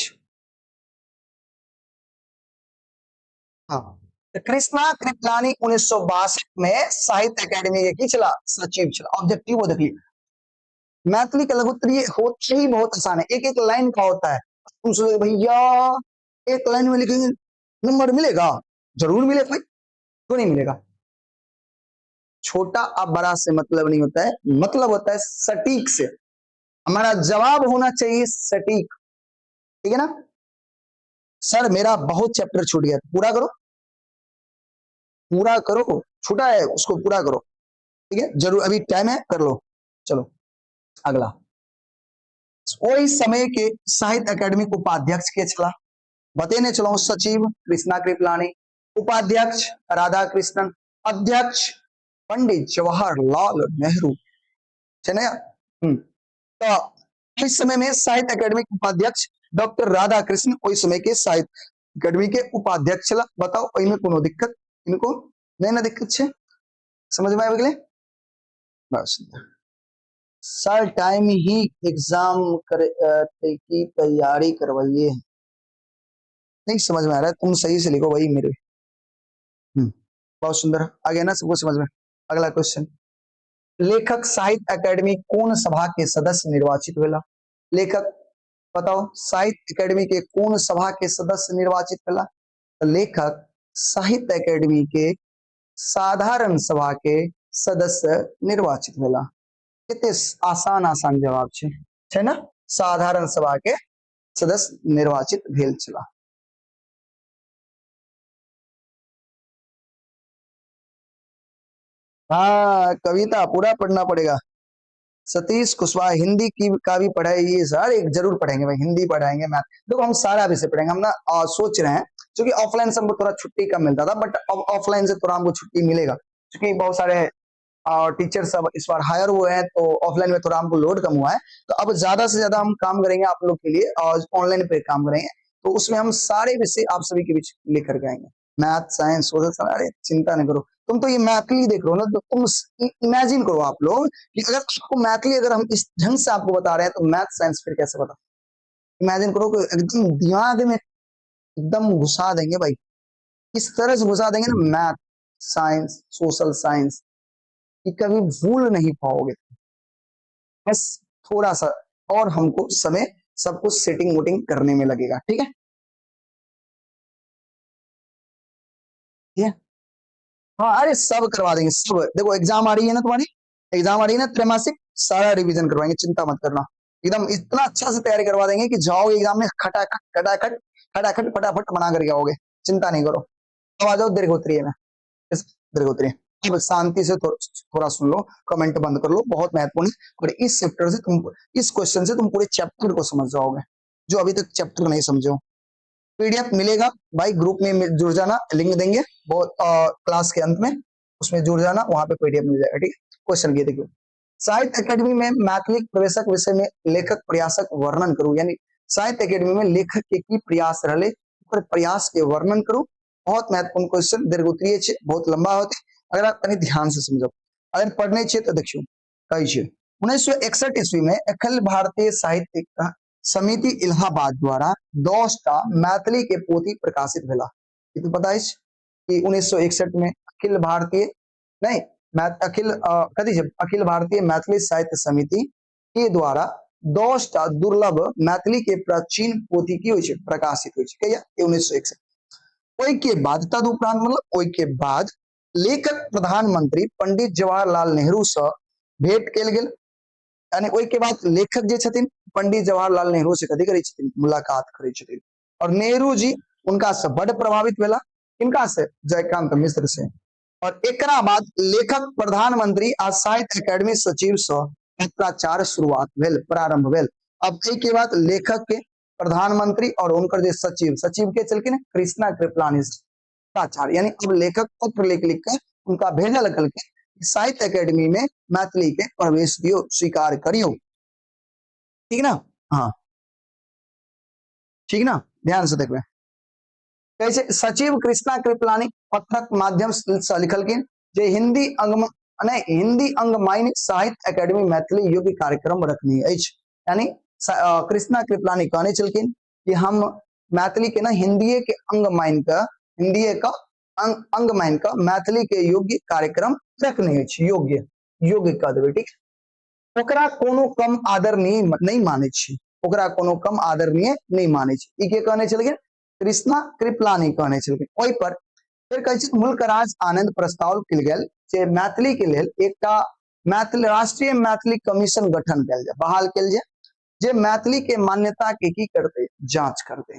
हाँ, तो कृष्णा कृपलानी 1962 में साहित्य अकादमी के छिला सचिव छिला। ऑब्जेक्टिव वो देखिए, मैथिली का लघुत्तरीय होता ही बहुत आसान है, एक एक लाइन का होता है। तुम सोचोगे भैया एक लाइन में लिखेंगे नंबर मिलेगा? जरूर मिलेगा भाई, क्यों नहीं मिलेगा। छोटा अब बड़ा से मतलब नहीं होता है, मतलब होता है सटीक से। हमारा जवाब होना चाहिए सटीक, ठीक है ना। सर मेरा बहुत चैप्टर छूट गया, पूरा करो, पूरा करो, छूटा है उसको पूरा करो, ठीक है जरूर, अभी टाइम है कर लो। चलो अगला, वही समय के साहित्य अकादमी उपाध्यक्ष के छला, बतेने चलो। सचिव कृष्णा कृपलानी, उपाध्यक्ष राधा कृष्णन, अध्यक्ष पंडित जवाहरलाल नेहरू, तो इस समय में साहित्य अकादमी उपाध्यक्ष डॉक्टर राधा कृष्ण, उस समय के साहित्य अकादमी के उपाध्यक्ष छला। बताओ इनमें कोनो दिक्कत? इनको नहीं ना दिक्कत है, समझ में आवे? बस सर टाइम ही एग्जाम की तैयारी करवाइए, नहीं समझ में आ रहा है, तुम सही से लिखो भाई मेरे। बहुत सुंदर, आगे ना सबको समझ में। अगला क्वेश्चन, लेखक साहित्य अकादमी कौन सभा के सदस्य निर्वाचित हुआ? लेखक बताओ साहित्य अकादमी के कौन सभा के सदस्य निर्वाचित हुआ? लेखक साहित्य अकादमी के साधारण सभा के सदस्य निर्वाचित हुआ। कितने आसान आसान जवाब है ना, साधारण सभा के सदस्य निर्वाचित भेल छला। हाँ कविता पूरा पढ़ना पड़ेगा। सतीश कुशवाहा हिंदी की का भी पढ़ाई, ये सर एक जरूर पढ़ेंगे भाई, हिंदी पढ़ाएंगे, मैथ, देखो हम सारा विषय पढ़ेंगे। हम ना सोच रहे हैं क्योंकि ऑफलाइन से हमको थोड़ा छुट्टी कम मिलता था, बट अब ऑफलाइन से थोड़ा हमको छुट्टी मिलेगा क्योंकि बहुत सारे टीचर सब इस बार हायर हुए हैं, तो ऑफलाइन में थोड़ा हमको लोड कम हुआ है। तो अब ज्यादा से ज्यादा हम काम करेंगे आप लोग के लिए और ऑनलाइन पे काम करेंगे, तो उसमें हम सारे विषय आप सभी के बीच लेकर के आएंगे, मैथ साइंस सोशल साइंस। अरे चिंता नहीं करो, तुम तो ये मैथली देख रहे हो ना, तो तुम इमेजिन करो आप लोग कि अगर आपको मैथली अगर हम इस ढंग से आपको बता रहे हैं तो मैथ साइंस फिर कैसे बता। इमेजिन करो कि एकदम दिमाग में एकदम घुसा देंगे भाई, इस तरह से घुसा देंगे ना मैथ साइंस सोशल साइंस कि कभी भूल नहीं पाओगे। बस थोड़ा सा और हमको समय सब कुछ सेटिंग वोटिंग करने में लगेगा, ठीक है। हाँ अरे सब करवा देंगे सब, देखो एग्जाम आ रही है ना तुम्हारी, एग्जाम आ रही है ना त्रैमासिक, सारा रिवीजन करवाएंगे, चिंता मत करना। एकदम इतना अच्छा से तैयारी करवा देंगे कि जाओगे एग्जाम में खटाखट खटाखट खटाखट फटाफट बना करके आओगे, चिंता नहीं करो। अब आ जाओ दीर्घोत्तरीय में, दीर्घोत्तरीय अब शांति से थोड़ा सुन लो, कमेंट बंद कर लो, बहुत महत्वपूर्ण है। और इस चैप्टर से तुम, इस क्वेश्चन से तुम पूरे चैप्टर को समझ जाओगे जो अभी तक चैप्टर नहीं समझे हो। पीडीएफ मिलेगा भाई, ग्रुप में जुड़ जाना, लिंक देंगे बहुत क्लास के अंत में, उसमें जुड़ जाना, वहां पे पीडीएफ मिल जाएगा, ठीक है। क्वेश्चन ये देखिए, साहित्य अकेडमी में मैथिली प्रवेशक विषय में लेखक प्रयासक वर्णन करू, यानी साहित्य अकेडमी में लेखक के की प्रयास रहे, प्रयास के वर्णन करू। बहुत महत्वपूर्ण क्वेश्चन, दीर्घोत्तरीय छे, बहुत लंबा होते, अगर आप कहीं ध्यान से समझो, अगर पढ़ने छे तो देखियो कही छे 1961 ईस्वी में अखिल भारतीय साहित्यिक समिति इलाहाबाद द्वारा 10टा मैथिली के पोथी प्रकाशित भेला। ये तो पता है कि 1961 में अखिल भारतीय नहीं अखिल भारतीय मैथिली साहित्य समिति के द्वारा 10टा दुर्लभ मैथिली के प्राचीन पोथी की होय छे प्रकाशित होय छे, कहिया 1961। ओई के बाद तदुपरांत मतलब ओई के बाद लेखक प्रधानमंत्री पंडित जवाहरलाल नेहरू से भेंट केल गेल, यानी ओई के बाद लेखक जे छथिन पंडित जवाहरलाल नेहरू से कथी करै छथिन, मुलाकात करै छथिन, और नेहरू जी उनका से बड़ प्रभावित भेला, किनका से, जयकांत मिश्र से। और एकरा बाद लेखक प्रधानमंत्री आ साहित्य अकेडमी सचिव से पत्राचार शुरुआत भेल, प्रारंभ भेल। अब एई के बाद लेखक के प्रधानमंत्री और उनकर जे सचिव के चलकिन कृष्णा कृपलानी पत्राचार, यानी अब लेखक पत्र लिख के उनका भेजल करके साहित्य अकेडमी में मैथिली के प्रवेश दियो, स्वीकार करियो, ठीक ना। हाँ ठीक ना, ध्यान से देखबे। कैसे सचिव कृष्णा कृपलानी पत्रक माध्यम से लिखलकिन जे हिंदी अंग माइन साहित्य अकेडमी मैथिली योग्य कार्यक्रम रखनी है, यानी कृष्णा कृपलानी कहने चलकिन कि हम मैथिली के ना हिंदी के अंग माइन का मैथिली के योग्य कार्यक्रम रखने है, योग्य कह देबै, ठीक। ओकरा कोनो कम आदरणीय नहीं माने छी, ओकरा कोनो कम आदरणीय नहीं माने छी, ई के कहने चलकिन कृष्णा कृपलानी कहने चलकिन। ओई पर फिर कहै छै मुल्कराज आनंद प्रस्ताव कल गेल जे मैथिली के लेल एकटा राष्ट्रीय मैथिली कमीशन गठन कल जाए, बहाल कल जाए, जे मैथिली के मान्यता के की करते, जांच करते।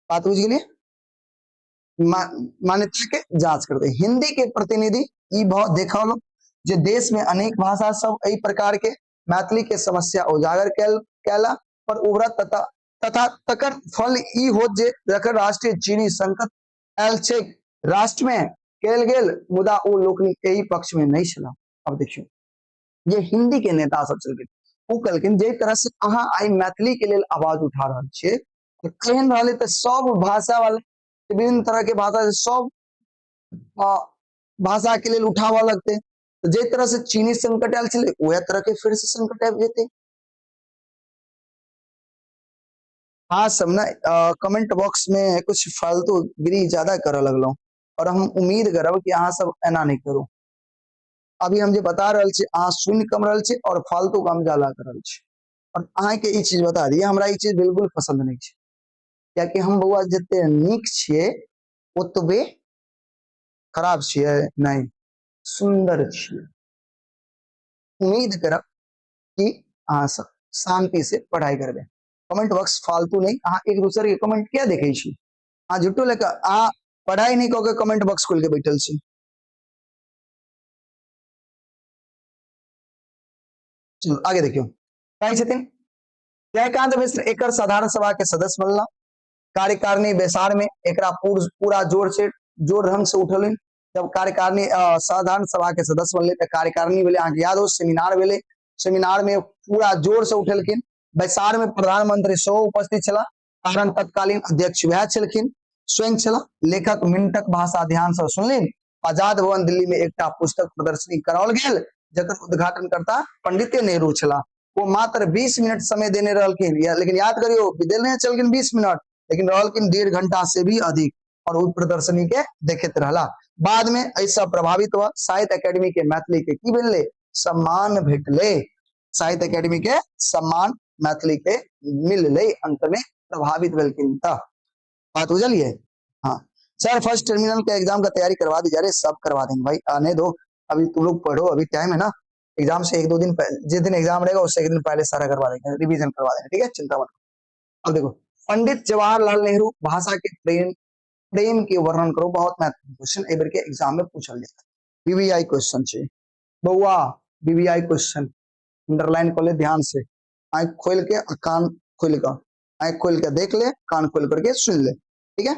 बात बुझ गेलिए, मान्यता के जांच करते। हिंदी के प्रतिनिधि ई देखा लो जे देश में अनेक भाषा सब एई प्रकार के मैथिली के समस्या उजागर कैला पर उभरत तथा तकर फल ई होत जे जकर राष्ट्रीय चीनी संकट आयल छै राष्ट्र में कैल गेल, मुदा ओ लोकनि एही पक्ष में नहीं छला। अब देखियो ये हिंदी के नेता सब चलके ओ कहलकिन जे तरह से अहाँ आई मैथिली के लेल आवाज उठा रहल छियै, केहन रहले त सब भाषा वाले विभिन्न तरह के भाषा से सब भाषा के लेल उठावा लगते, जे तरह से चीनी संकट आयल छले वह तरह के फिर से संकट आबि जेते। हाँ सब ना कमेंट बॉक्स में कुछ फालतू गिरी ज्यादा करे लगलो, और हम उम्मीद करब कि अहाँ सब एना नहीं करू। अभी हम जे बता रहल छी अहाँ सुन कम रहल छी और फालतू काम ज्यादा कर रहल छी, और अहाँ के ई चीज बता दिए हमरा ई चीज बिल्कुल पसंद नहीं छै, कियाकि हम बउआ जते नीक छियै ओतबे खराब छियै नहीं, सुंदर छियै। उम्मीद करब कि अहाँ सब शांति से पढ़ाई करबे, कमेंट बॉक्स फालतू नहीं, अहाँ एक दूसरे के कमेंट क्या देखे छी, अहाँ झूठो लेकर अहाँ पढ़ाई नहीं कऽ के कमेंट बॉक्स खोल के बैठल छी। चलो आगे देखियो, कहे छथिन जयकांत मिश्र एकर साधारण सभा के सदस्य बनला, कार्यकारिणी बैसार में एकरा पूरा जोर ढंग से उठलिन। जब कार्यकारिणी साधारण सभा के सदस्य बनले तो कार्यकारिणी भेले, अहाँ याद हो सेमिनार भेले, सेमिनार में पूरा जोर से उठेलखिन। बैसार में प्रधानमंत्री सेहो उपस्थित छला, कारण तत्कालीन अध्यक्ष वह छलखिन, स्वयं छला। लेखक मिनटक भाषा ध्यान से सुनलिन। आजाद भवन दिल्ली में एकटा पुस्तक प्रदर्शनी कराओल गेल, जकर उद्घाटनकर्ता पंडित नेहरू छला। वो मात्र 20 मिनट समय देने रहलखिन, लेकिन याद करियो देने चलखिन 20 मिनट, लेकिन रहलखिन 1.5 घंटा से भी अधिक, और उस प्रदर्शनी के देखते रहला। बाद में ऐसा प्रभावित हुआ साहित्य अकेडमी के मैथिली के की भेले, सम्मान भेटले, साहित्य अकेडमी के सम्मान मैथिली के मिलले, अंत में प्रभावित भेलखिन। त बात बुझलिए। हाँ सर फर्स्ट टर्मिनल के एग्जाम का तैयारी करवा दी जा रही, सब करवा देंगे भाई, आने दो, अभी तुम लोग पढ़ो, अभी टाइम है ना, एग्जाम से 1-2 दिन जिस दिन एग्जाम रहेगा उससे 1 दिन पहले सारा करवा देंगे, रिवीजन करवा देंगे, ठीक है, चिंता मत। अब देखो पंडित जवाहरलाल नेहरू भाषा के प्रेम के वर्णन करो, बहुत महत्वपूर्ण क्वेश्चन एबर के एग्जाम में पूछल जाता है, बीबीआई क्वेश्चन छै बउआ, बीबीआई क्वेश्चन अंडरलाइन कर ले ध्यान से, आंख खोल के कान खोल कर, आंख खोल के देख ले, कान खोल करके सुन ले, ठीक है।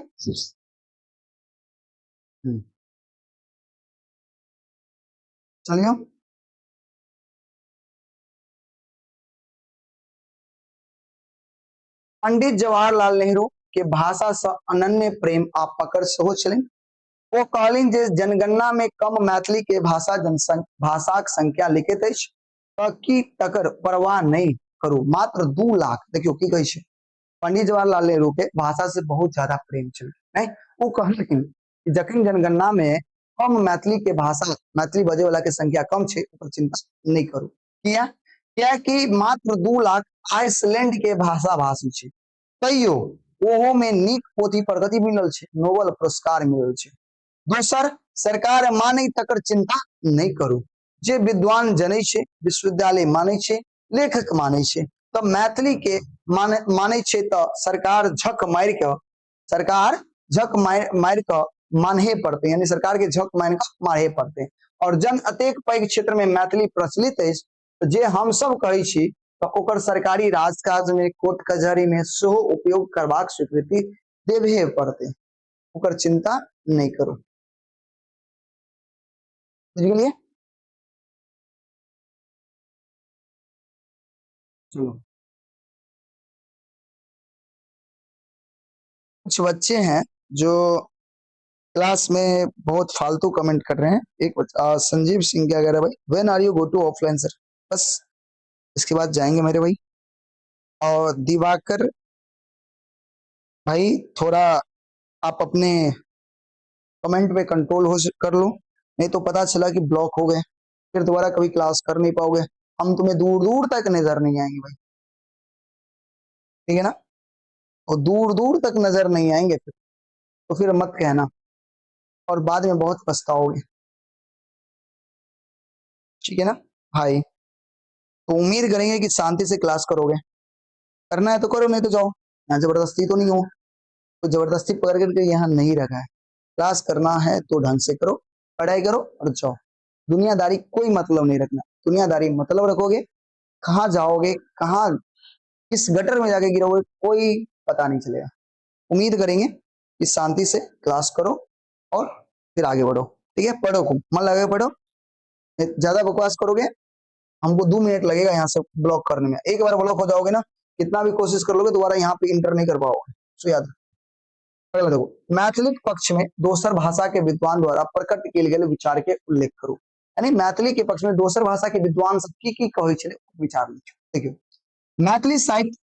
चलिए पंडित जवाहरलाल नेहरू के भाषा से अनन्य प्रेम आ पकड़ सेहो छलनि। ओ कहलिन जे जनगणना में कम मैथिली के भाषाक संख्या लिखित अछि तऽ की तकर परवाह नहीं करू, मात्र 2 लाख। देखियो की कहै छै, पंडित जवाहरलाल नेहरू के भाषा से बहुत ज्यादा प्रेम छल, नहीं वो कहलखिन कि जखन जनगणना में कम मैथिली के भाषा, मैथिली बजे वाला के संख्या कम छे, ओकर चिंता नहीं करू। किया क्या कि मात्र 2 लाख आइसलैंड के भाषा भाषी छे, तैयो ओहो में नीक पोथी प्रगति मिलल छे, नोबेल पुरस्कार मिलल छे। दोसर, सरकार माने तकर चिंता नहीं करू। जे विद्वान जनै छे, विश्वविद्यालय माने छे, लेखक माने छे, तो मैथिली के माने छे तो सरकार झक मार के मानहे पड़ते, यानी सरकार के झक मार के मारे पड़ते। और जन अतेक पैघ क्षेत्र में मैथिली प्रचलित है, तो जे हम सब कहे छी तो ओकर सरकारी राजकाज में, कोर्ट कचहरी में सेहो उपयोग करबाक स्वीकृति देबे पड़ते, ओकर चिंता नहीं करू। बुझ गेलिए? चलो, कुछ बच्चे हैं जो क्लास में बहुत फालतू कमेंट कर रहे हैं। एक संजीव सिंह क्या कह रहा है भाई, when are you go to offline sir, बस इसके बाद जाएंगे मेरे भाई। और दिवाकर भाई थोड़ा आप अपने कमेंट पे कंट्रोल हो कर लो, नहीं तो पता चला कि ब्लॉक हो गए, फिर दोबारा कभी क्लास कर नहीं पाओगे, हम तुम्हें दूर दूर तक नजर नहीं आएंगे भाई, ठीक है ना? और दूर दूर तक नजर नहीं आएंगे फिर, तो फिर मत कहना और बाद में बहुत पछताओगे, ठीक है ना भाई? तो उम्मीद करेंगे कि शांति से क्लास करोगे, करना है तो करो, नहीं तो जाओ, यहाँ जबरदस्ती तो नहीं हो, तो जबरदस्ती पकड़ करके यहाँ नहीं रखा है। क्लास करना है तो ढंग से करो, पढ़ाई करो और जाओ। दुनियादारी कोई मतलब नहीं रखना, दुनियादारी मतलब रखोगे, कहाँ जाओगे, कहाँ किस गटर में जाके गिरोगे कोई पता नहीं चलेगा। उम्मीद करेंगे कि शांति से क्लास करो और फिर आगे बढ़ो, ठीक है? पढ़ो, खूब मन लगे पढ़ो, ज्यादा बकवास करोगे हमको 2 मिनट लगेगा यहाँ से ब्लॉक करने में। एक बार ब्लॉक हो जाओगे ना, कितना भी कोशिश कर लोगे दोबारा यहाँ पे इंटर नहीं कर पाओगे, सो याद अगला देखो, मैथिली पक्ष में दोसर भाषा के विद्वान द्वारा प्रकट किए गेल विचार के उल्लेख करू। यानी मैथिली के पक्ष में दोसर भाषा के विद्वान सब की कहै छलै विचार लिखियो। देखियो, मैथिली साहित्य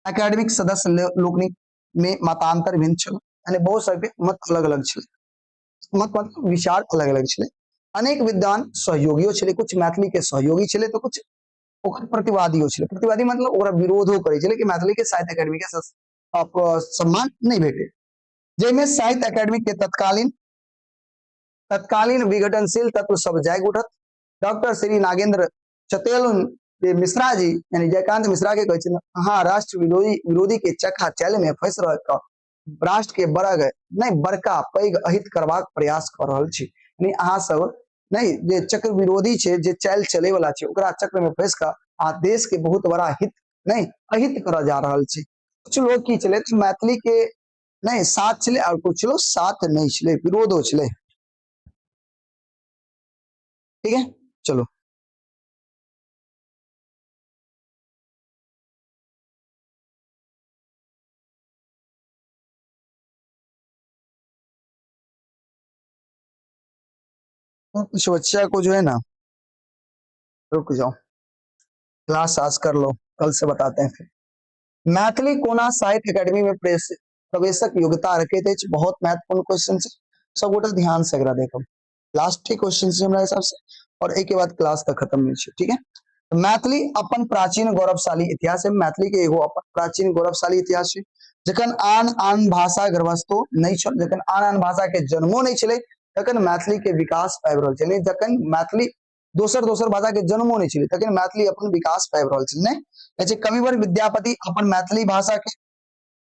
एकेडमिक सदस्य लोकनिक में मतांतर भिन्न छल, यानी बहुत सबके मत अलग अलग छलै, मत मतलब विचार अलग अलग छलै। अनेक विद्वान सहयोगियो छलै, कुछ मैथिली के सहयोगी छलै तो कुछ ओकर प्रतिवादियो छलै। प्रतिवादी मतलब ओकरा विरोधो करै छलै कि मैथिली के साहित्य एकेडमी के सम्मान नहीं भेटे। जैमे साहित्य एकेडमी के तत्कालीन विघटनशील तत्व सब जाग उठत। डॉक्टर श्री नागेंद्र चतेल मिश्रा जी यानी जयकांत मिश्रा के कहै छै, हाँ राष्ट्र विरोधी के चक्का चैल में फंस रह राष्ट्र के नहीं बड़का पैघ अहित करबाक प्रयास कर रहल छी। यानी अहाँ सब नहीं जे चक्र विरोधी छे, जे चाल चले वाला छे, ओकरा चक्र में फंस का आ देश के बहुत बड़ा हित नहीं अहित कर जा रहल छी। कुछ लोग की चले तो मैथिली के नहीं साथ चले और कुछ लोग साथ नहीं चले, विरोधो चले, ठीक है? चलो, तो कुछ बच्चा को जो है ना, रुक जाओ, क्लास आज कर लो, कल से बताते हैं फिर। मैथिली कोना साहित्य एकेडमी में प्रवेशक योग्यता रखे थे, बहुत महत्वपूर्ण क्वेश्चन है, सब गोटा ध्यान से अगर देखो, लास्ट ही क्वेश्चन है हमारे हिसाब से, और एक के बाद क्लास का खत्म नहीं है, ठीक है? तो मैथिली अपन प्राचीन गौरवशाली इतिहास है, मैथिली के एगो अपन प्राचीन गौरवशाली इतिहास है। जखन आन आन भाषा गर्भस्थो नहीं छल, जखन आन आन भाषा के जन्मो नहीं छले, तखन मैथिली के विकास पाबि रहल छै। जखन मैथिली दोसर दोसर भाषा के जन्मो नहीं छले, तखन मैथिली अपन विकास पाबि रहल छै। नहीं कविवर विद्यापति अपन मैथिली भाषा के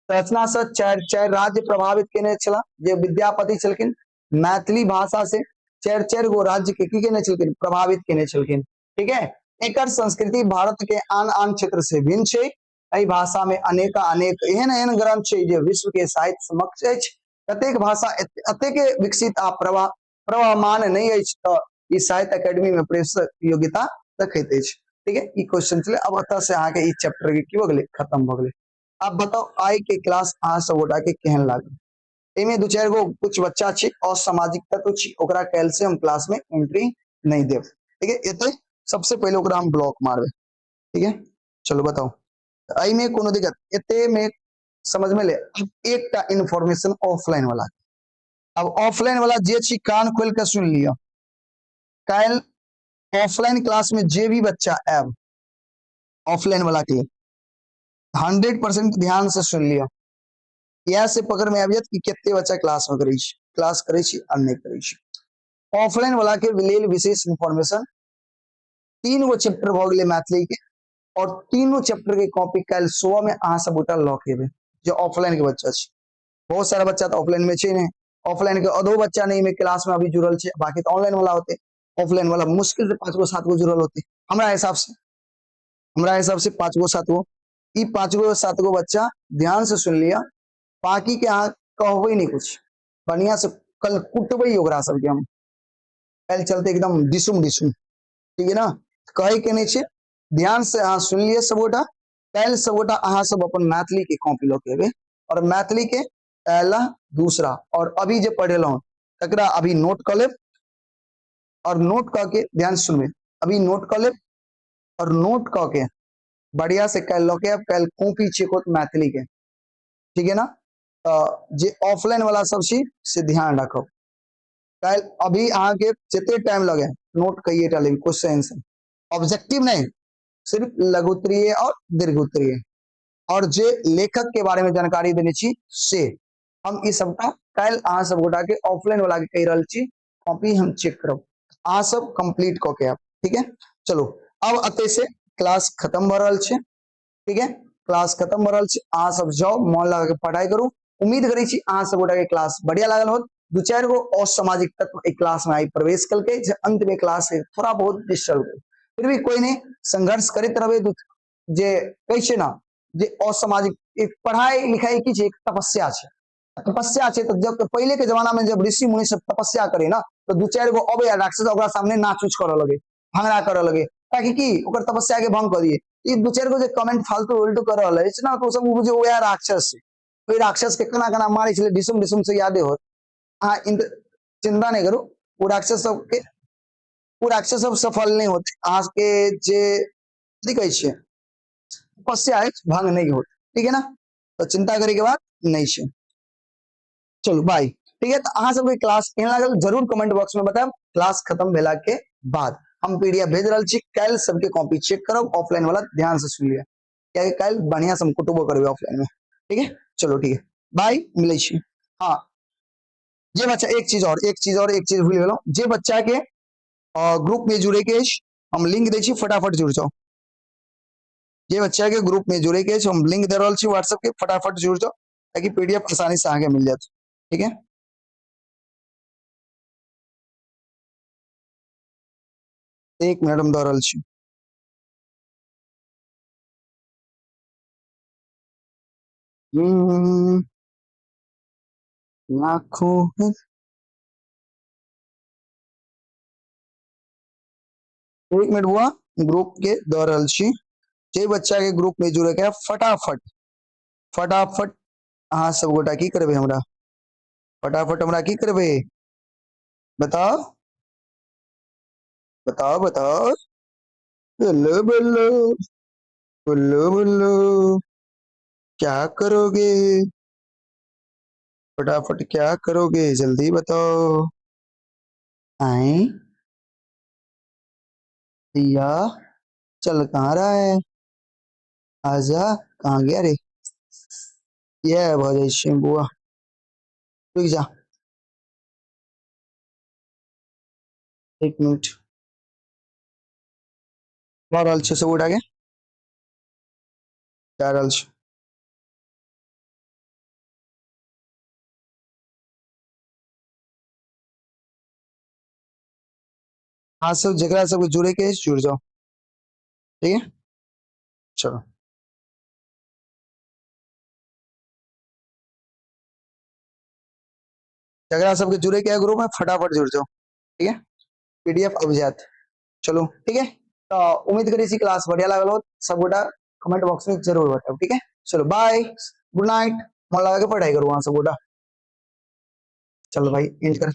रचना से चारि चारि राज्य प्रभावित केने छला, जे विद्यापति छलखिन मैथिली भाषा से चारि चारि गो राज्य के की केने छलखिन, प्रभावित केने छलखिन, ठीक है? एकर संस्कृति भारत के आन आन क्षेत्र से भिन्न छै। एहि भाषा में अनेक अनेक एहन एहन ग्रंथ छै जे विश्व के साहित्य समक्ष अछि। कतेक भाषा अतेक विकसित आ प्रवाहमान नहीं अछि तऽ ई साहित्य एकेडमी में प्रवेशक योग्यता रखैत अछि, ठीक है? ई क्वेश्चन छलै। अब अतः से अहाँ के ई चैप्टर के की भ गेलै, खत्म भ गेलै। आप बताओ आई के क्लास अहाँ सब गोटा के केहन लागल? एमे दू चार गो कुछ बच्चा छै असामाजिक तत्व छै, ओकरा काल्हि से हम क्लास में एंट्री नहीं देव, ठीक है? एते सबसे पहले ओकरा हम ब्लॉक मारबे, ठीक है? चलो बताओ आई में कोनो दिक्कत एते में समझ में ले। अब एक इन्फॉर्मेशन ऑफलाइन वाला, अब ऑफलाइन वाला जे छी कान खोल के सुन लियो, कल ऑफलाइन क्लास में जे भी बच्चा आब ऑफलाइन वाला के 100% ध्यान से सुन लियो, या से पकड़ में आबियत कि कितने बच्चा क्लास में करे छी, क्लास करे छी आ नहीं करे छी। ऑफलाइन वाला के लेल विशेष इन्फॉर्मेशन 3 गो चैप्टर भ गेले मैथिली के, और तीनों चैप्टर के कॉपी कल सुबह में अहाँ सब गोटा लॉक हेबे, जो ऑफलाइन के बच्चा छै। बहुत सारा बच्चा तो ऑफलाइन में छै ने, ऑफलाइन के अधो बच्चा नहीं में क्लास में अभी जुड़ल छै, बाकी तो ऑनलाइन वाला होते। ऑफलाइन वाला मुश्किल से 5 गो 7 गो जुड़ल होते हमरा हिसाब से, 5 गो 7 गो, ई 5 गो 7 गो बच्चा ध्यान से सुन लिया, बाकी के अहाँ कहबे नहीं कुछ, बढ़िया से कल कुटबे ओकरा सबके हम, कल चलते एकदम डिसुम डिसुम, ठीक है ना? कहे के नहीं छे, ध्यान से अहाँ सुन लिए सब गोटा, कल सब गोटा अहाँ सब अपन मैथिली के कॉपी लऽ के एबे, और मैथिली के पहला दूसरा और अभी जे पढ़ेलहुँ तकरा अभी नोट कर लेब, और नोट क के ध्यान सुनबे, अभी नोट कर लेब और नोट क के बढ़िया से कल लऽ के आब, कल कॉपी चेक होत मैथिली के, ठीक है ना? जे ऑफलाइन वाला सब छी से ध्यान रखो, कल अभी अहाँ के जितने टाइम लगे नोट कहिए टा लेबे, क्वेश्चन आंसर ऑब्जेक्टिव नहीं, सिर्फ लघुत्तरीय और दीर्घोत्तरीय, और जे लेखक के बारे में जानकारी देने छी से हम ई सबटा कल अहाँ सब गोटा के ऑफलाइन वाला के कह रहल छी, कॉपी हम चेक करब, अहाँ सब कंप्लीट क के आब, ठीक है? चलो अब अते से क्लास खत्म भ रहल छै, ठीक है? क्लास खत्म भ रहल छै, अहाँ सब जाओ मन लगा के पढ़ाई करू। उम्मीद करी छी अहाँ सब गोटा के क्लास बढ़िया लागल होत। दू चार गो असामाजिक तत्व एक क्लास में आई प्रवेश कल के, अंत में क्लास से थोड़ा बहुत डिस्टर्ब, फिर भी कोई नहीं, संघर्ष करते रहे, जे कह छै ना जे असामाजिक, एक पढ़ाई लिखाई की छै, एक तपस्या छै, तपस्या छै। तो जब पहले के जमाना में जब ऋषि मुनि सब तपस्या करे ना, तो दू चार गो अबे राक्षस ओकरा सामने नाच उच करे लगे, भंगड़ा करे लगे, ताकि की ओकर तपस्या के भंग कर दिए। ई दू चार गो जे कमेंट फालतू उल्टू कर रहल है ना, तो सब बुझे वह राक्षस है, ओई राक्षस के कना कना मारे छले डिसुम डिसुम से यादे होत। अहाँ चिंता नहीं करू, वो राक्षस सब के, वो राक्षस सब सफल नहीं होते, अहाँ के जे दिखे छै तपस्या है भंग नहीं होत, ठीक है ना? तो चिंता करे के बात नहीं छै। चलो बाय, ठीक है? तो अहाँ सबके क्लास केहन लागल जरूर कमेंट बॉक्स में बताएब, क्लास खत्म भेला के बाद हम पीडीएफ भेज रहल छी, कल सबके कॉपी चेक करब, ऑफलाइन वाला ध्यान से सुन लिया, क्या कल बढ़िया से हम कुटबो करबे ऑफलाइन में, ठीक है? चलो ठीक है, बाय, मिले छी। हाँ, जे बच्चा एक चीज भूल गेलौं, जे बच्चा के ग्रुप में जुड़े के हम लिंक दे छी, फटाफट जुड़ जाओ। जे बच्चा के ग्रुप में जुड़े के हम लिंक दे रहल छी व्हाट्सएप के, फटाफट जुड़ जाओ ताकि पीडीएफ आसानी से आगे मिल जाए, ठीक है? एक मिनट हम दे रहल छी। लाखों एक मिनट हुआ, ग्रुप के दे रहल छी, जे बच्चा के ग्रुप में जुड़े के फटाफट फटाफट अहाँ सब गोटा की करबे, हमरा फटाफट हमरा की करबे, बताओ बताओ बताओ, बोलो बोलो बोलो बोलो, क्या करोगे, फटाफट क्या करोगे, जल्दी बताओ। आए भैया, चल कहाँ रहा है, आजा, कहाँ गया रे, ये भजे बुआ, रुक जा 1 मिनट, रहल छै सब उठा के जा रहल छै। हाँ सब जगह सब जुड़े के जुड़ जाओ, ठीक है? चलो जगह सबके जुड़े के ग्रुप में फटाफट जुड़ जाओ, ठीक है? पीडीएफ अब जात, चलो ठीक है? तो उम्मीद करी सी क्लास बढ़िया लागल हो, सब गोटा कमेंट बॉक्स में जरूर बताओ, ठीक है? चलो बाय, गुड नाइट। मन लगा के पढ़ाई करो वहां से, गोडा। चलो भाई एंड कर।